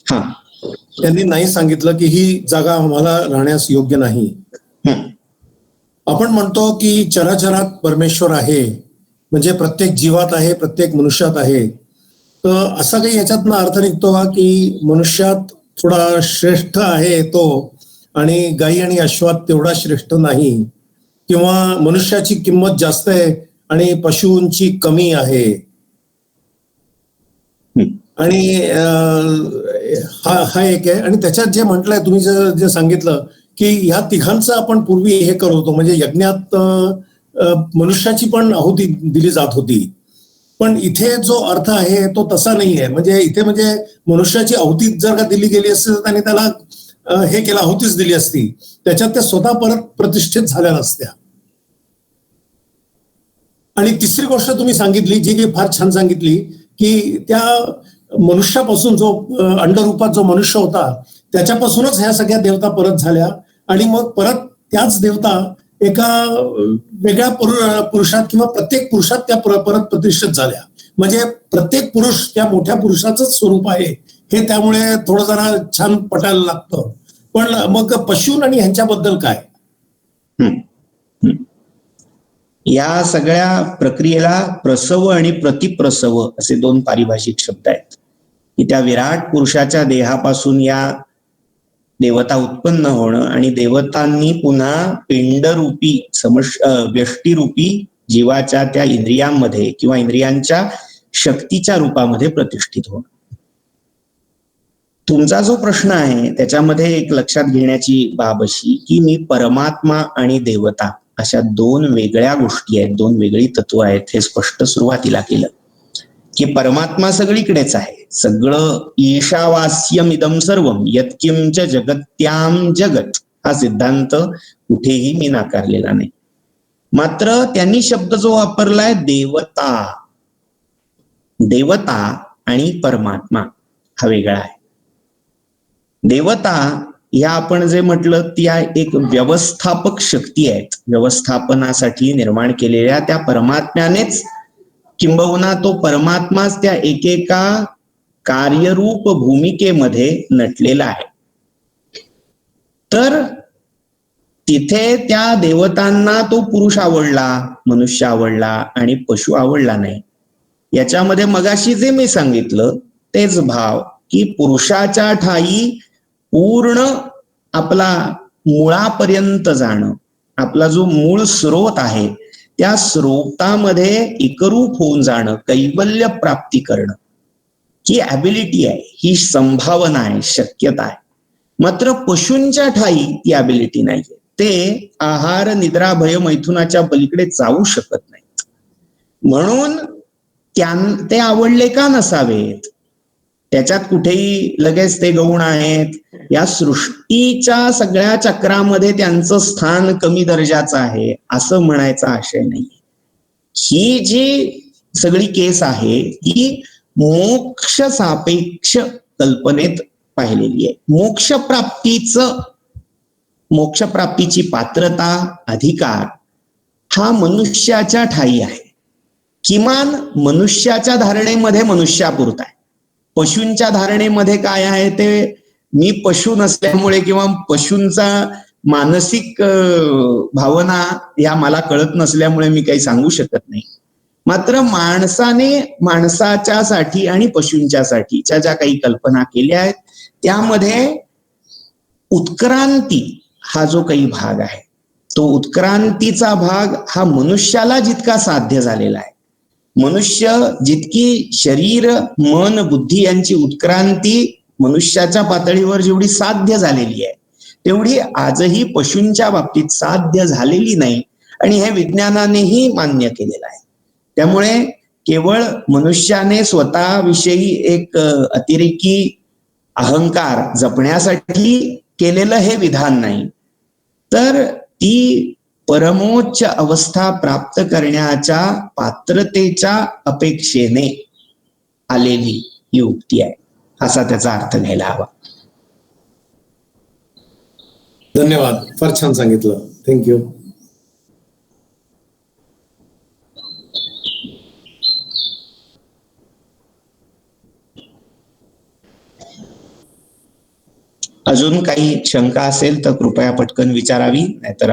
त्यांनी नाही सांगितलं की ही जागा आम्हाला राहण्यास योग्य नाही. आपण म्हणतो की चराचरात परमेश्वर आहे, म्हणजे प्रत्येक जीवात आहे, प्रत्येक मनुष्यात आहे. तर असा काही याच्यातनं अर्थ निघतो का की मनुष्यात थोडा श्रेष्ठ आहे तो आणि गाई आणि अश्वात तेवढा श्रेष्ठ नाही, किंवा मनुष्याची किंमत जास्त आहे आणि पशूंची कमी आहे? आणि हा एक आहे. आणि त्याच्यात जे म्हटलंय तुम्ही जे सांगितलं की ह्या तिघांचं आपण पूर्वी हे करत होतो, म्हणजे यज्ञात मनुष्याची पण आहुती दिली जात होती. पण इथे जो अर्थ आहे तो तसा नाही आहे. म्हणजे इथे म्हणजे मनुष्याची आहुती जर का दिली गेली असती तर त्यांनी त्याला हे केलं, आहुतीच दिली असती, त्याच्यात त्या स्वतः परत प्रतिष्ठित झाल्या नसत्या. आणि तिसरी गोष्ट तुम्ही सांगितली, जी काही फार छान सांगितली, की त्या मनुष्यापासून जो अंडरूपात जो मनुष्य होता त्याच्यापासूनच ह्या सगळ्या देवता परत झाल्या आणि मग परत त्याच देवता एका वेगळ्या पुरुषात किंवा प्रत्येक पुरुषात त्या परत प्रतिष्ठित झाल्या. म्हणजे प्रत्येक पुरुष त्या मोठ्या पुरुषाचंच स्वरूप आहे हे त्यामुळे थोडं जरा छान पटायला लागतं. पण मग पशून आणि ह्यांच्याबद्दल काय? या सगळ्या प्रक्रियेला प्रसव आणि प्रतिप्रसव असे 2 पारिभाषिक शब्द आहेत. की त्या विराट पुरुषाच्या देहापासून या देवता उत्पन्न होणं आणि देवतांनी पुन्हा पिंडरूपी व्यष्टीरूपी जीवाच्या त्या इंद्रियांमध्ये किंवा इंद्रियांच्या शक्तीच्या रूपामध्ये प्रतिष्ठित होणं. तुमचा जो प्रश्न आहे त्याच्यामध्ये एक लक्षात घेण्याची बाब अशी की मी परमात्मा आणि देवता अशा 2 वेगळ्या गोष्टी आहेत, 2 वेगळी तत्व आहेत हे स्पष्ट सुरुवातीला केलं. की परमात्मा सगळीकडेच आहे, सगळं ईशावास्यम इदम सर्वम यत्किंच जगत्याम जगत हा सिद्धांत कुठेही मी नाकारलेला नाही. मात्र त्यांनी शब्द जो वापरलाय देवता, देवता आणि परमात्मा हा वेगळा आहे. देवता ह्या आपण जे म्हटलं त्या एक व्यवस्थापक शक्ती आहेत, व्यवस्थापनासाठी निर्माण केलेल्या त्या परमात्म्यानेच, किंबहुना तो परमात्माच त्या एकेका कार्यरूप भूमिकेमध्ये नटलेला आहे. तर तिथे त्या देवतांना तो पुरुष आवडला, मनुष्य आवडला आणि पशु आवडला नाही. याच्यामध्ये मगाशी जे मी सांगितलं तेच भाव की पुरुषाच्या ठाई पूर्ण आपला मुळापर्यंत जाणं, आपला जो मूळ स्रोत आहे त्या स्रोतामध्ये एकरूप होऊन जाणं, कैवल्य प्राप्ती करणं ही ॲबिलिटी आहे, ही संभावना आहे, शक्यता आहे. मात्र पशूंच्या ठाई ती ॲबिलिटी नाहीये. ते आहार निद्रा भय मैथुनाच्या पलीकडे जाऊ शकत नाहीत. म्हणून ते आवडले का नसावेत? त्याच्यात कुठेही लगेच ते गौण आहेत. या सृष्टीच्या सगळ्या चक्रामध्ये त्यांचं स्थान कमी दर्जाचं आहे असं म्हणायचा आशय नाही. ही जी सगळी केस आहे ही मोक्ष सापेक्ष कल्पनेत पाहिलेली आहे. मोक्षप्राप्तीची पात्रता, अधिकार हा मनुष्याच्या ठायी आहे. किमान मनुष्याच्या धारणेमध्ये मनुष्यापुरता आहे. पशूंच्या धारणेमध्ये काय आहे ते मी पशु नसल्यामुळे किंवा पशूंचा मानसिक भावना या मला कळत नसल्यामुळे मी काही सांगू शकत नाही. मात्र माणसाने माणसाच्या साठी आणि पशूंच्या साठीच्या ज्या काही कल्पना केल्या आहेत त्यामध्ये उत्क्रांती हा जो काही भाग आहे तो उत्क्रांतीचा भाग हा मनुष्याला जितका साध्य झालेला आहे. मनुष्य जितकी शरीर मन बुद्धी यांची उत्क्रांती मनुष्याच्या पातळीवर जेवढी साध्य झालेली आहे तेवढी आजही पशूंच्या बाबतीत साध्य झालेली नाही आणि हे विज्ञानानेही मान्य केलेलं आहे. त्यामुळे केवळ मनुष्याने स्वतःविषयी एक अतिरेकी अहंकार जपण्यासाठी केलेलं हे विधान नाही, तर ती परमोच्च अवस्था प्राप्त करण्याच्या पात्रतेच्या अपेक्षेने आलेली ही उक्ती आहे असा त्याचा अर्थ घ्यायला हवा. धन्यवाद, फार छान सांगितलं. थँक्यू. अजून काही शंका असेल तर कृपया पटकन विचारावी, नाहीतर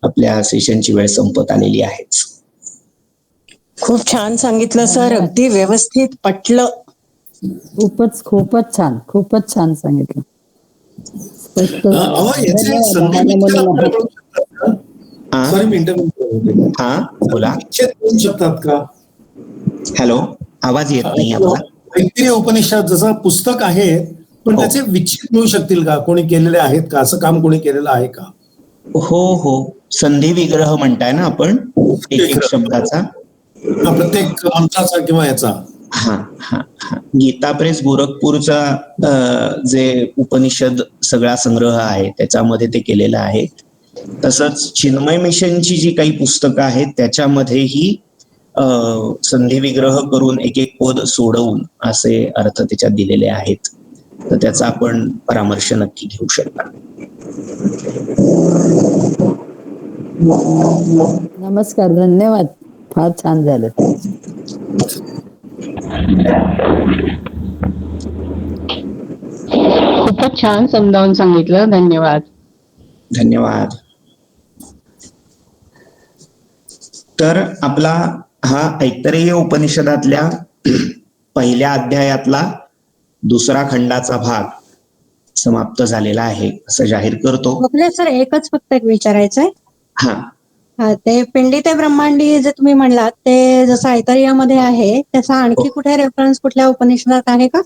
आपल्या सेशनची वेळ संपत आलेली आहेच. खूप छान सांगितलं सर, अगदी व्यवस्थित पटलं. खूपच छान सांगितलं. सॉरी मी इंटरव्ह्यू हा बोला. शकतात का? हॅलो, आवाज येत नाही आपला. ऐतिहासिक उपनिषद जसं पुस्तक आहे पण त्याचे विच्छेद मिळू शकतील का? कोणी केलेले आहेत का? असं काम कोणी केलेलं आहे का? हो, संधी विग्रह म्हणताय ना आपण एक शब्दाचा, प्रत्येक मंत्राचा किंवा याचा. हा गीता प्रेस गोरखपूरचा जे उपनिषद सगळा संग्रह आहे त्याच्यामध्ये ते केलेलं आहे. तसंच चिन्मय मिशनची जी काही पुस्तकं आहेत त्याच्यामध्येही संधी विग्रह करून एक एक पद सोडवून असे अर्थ त्याच्यात दिलेले आहेत. तर त्याचा आपण परामर्श नक्की घेऊ शकता. नमस्कार, धन्यवाद, फार छान झालं. खूपच छान समजावून सांगितलं. धन्यवाद. तर आपला हा ऐतरेय उपनिषदातल्या पहिल्या अध्यायातला दुसरा खंडाचा भाग समाप्त झालेला आहे असं जाहीर करतो. सर एकच फक्त एक विचारायचं आहे. हा, ते पिंडी ते ब्रह्मांडी जे तुम्ही म्हणलात ते जसं ऐतरेयामध्ये आहे त्याचा आणखी कुठे रेफरन्स कुठल्या उपनिषदात आहे का?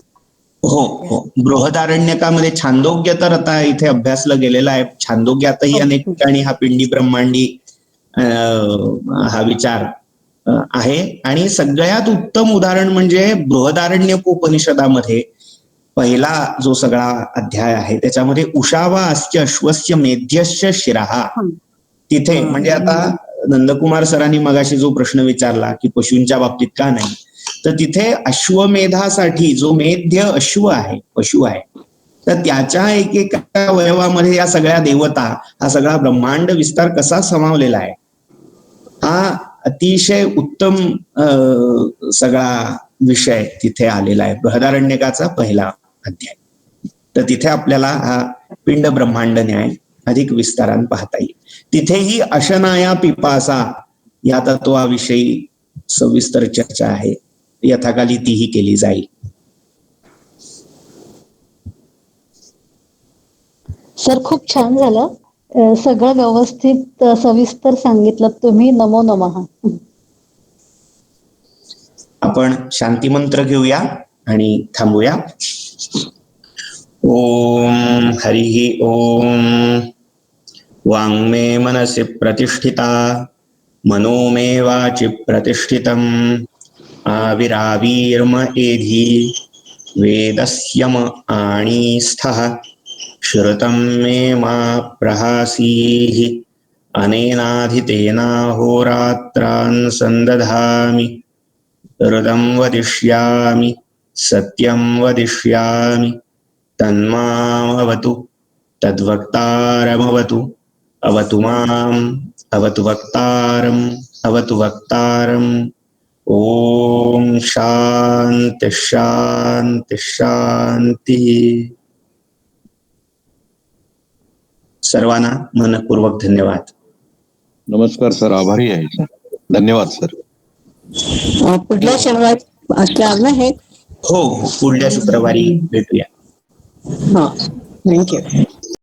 हो, बृहदारण्यकामध्ये छांदोग्य तर आता इथे अभ्यासलं गेलेला आहे. छांदोग्यातही अनेक ठिकाणी हा पिंडी ब्रह्मांडी हा विचार आहे. आणि सगळ्यात उत्तम उदाहरण म्हणजे बृहदारण्यक उपनिषदामध्ये पहिला जो सगळा अध्याय आहे त्याच्यामध्ये उषावा अस्त्य अश्वस्य मेध्यस्य शिराहा, तिथे म्हणजे आता नंदकुमार सरांनी मगाशी जो प्रश्न विचारला की पशूंच्या बाबतीत का नाही, तर तिथे अश्वमेधासाठी जो मेध्य अश्व आहे, पशु आहे, तर त्याच्या एकेका अवयवामध्ये या सगळ्या देवता, हा सगळा ब्रह्मांड विस्तार कसा समावलेला आहे हा अतिशय उत्तम सगळा विषय तिथे आलेला आहे. बृहदारण्यकाचा पहिला अध्याय. तर तिथे आपल्याला हा पिंड ब्रह्मांड न्याय अधिक विस्ताराने पाहता येईल. तिथेही अशनाया पिपासा या तत्वाविषयी सविस्तर चर्चा आहे, यथाकाली तीही केली जाईल. सर खूप छान झालं, सगळं व्यवस्थित सविस्तर सांगितलं तुम्ही. नमो नमः. आपण शांती मंत्र घेऊया आणि थांबूया. ओम हरिः ओम. वाङ्मे मनसि प्रतिष्ठिता मनो मे वाचि प्रतिष्ठितम् आविरावीर्म एधी वेदस्यम आणि स्थः श्रुतं मे मा प्रहासीः अनेनाधितेनाहोरात्रान् संदधामि ऋतं वदिष्यामि सत्यं वदिष्यामि तन्मामवतु तद्वक्तारमवतु अवतु माम् अवतु वक्तारम् अवतु वक्तारम् ओम शांति शांति शांती. सर्वांना मनपूर्वक धन्यवाद. नमस्कार सर, आभारी आहे सर. धन्यवाद सर. पुढल्या शनिवारी असणार ना हे? हो, पुढल्या शुक्रवारी भेटूया. हा, थँक्यू.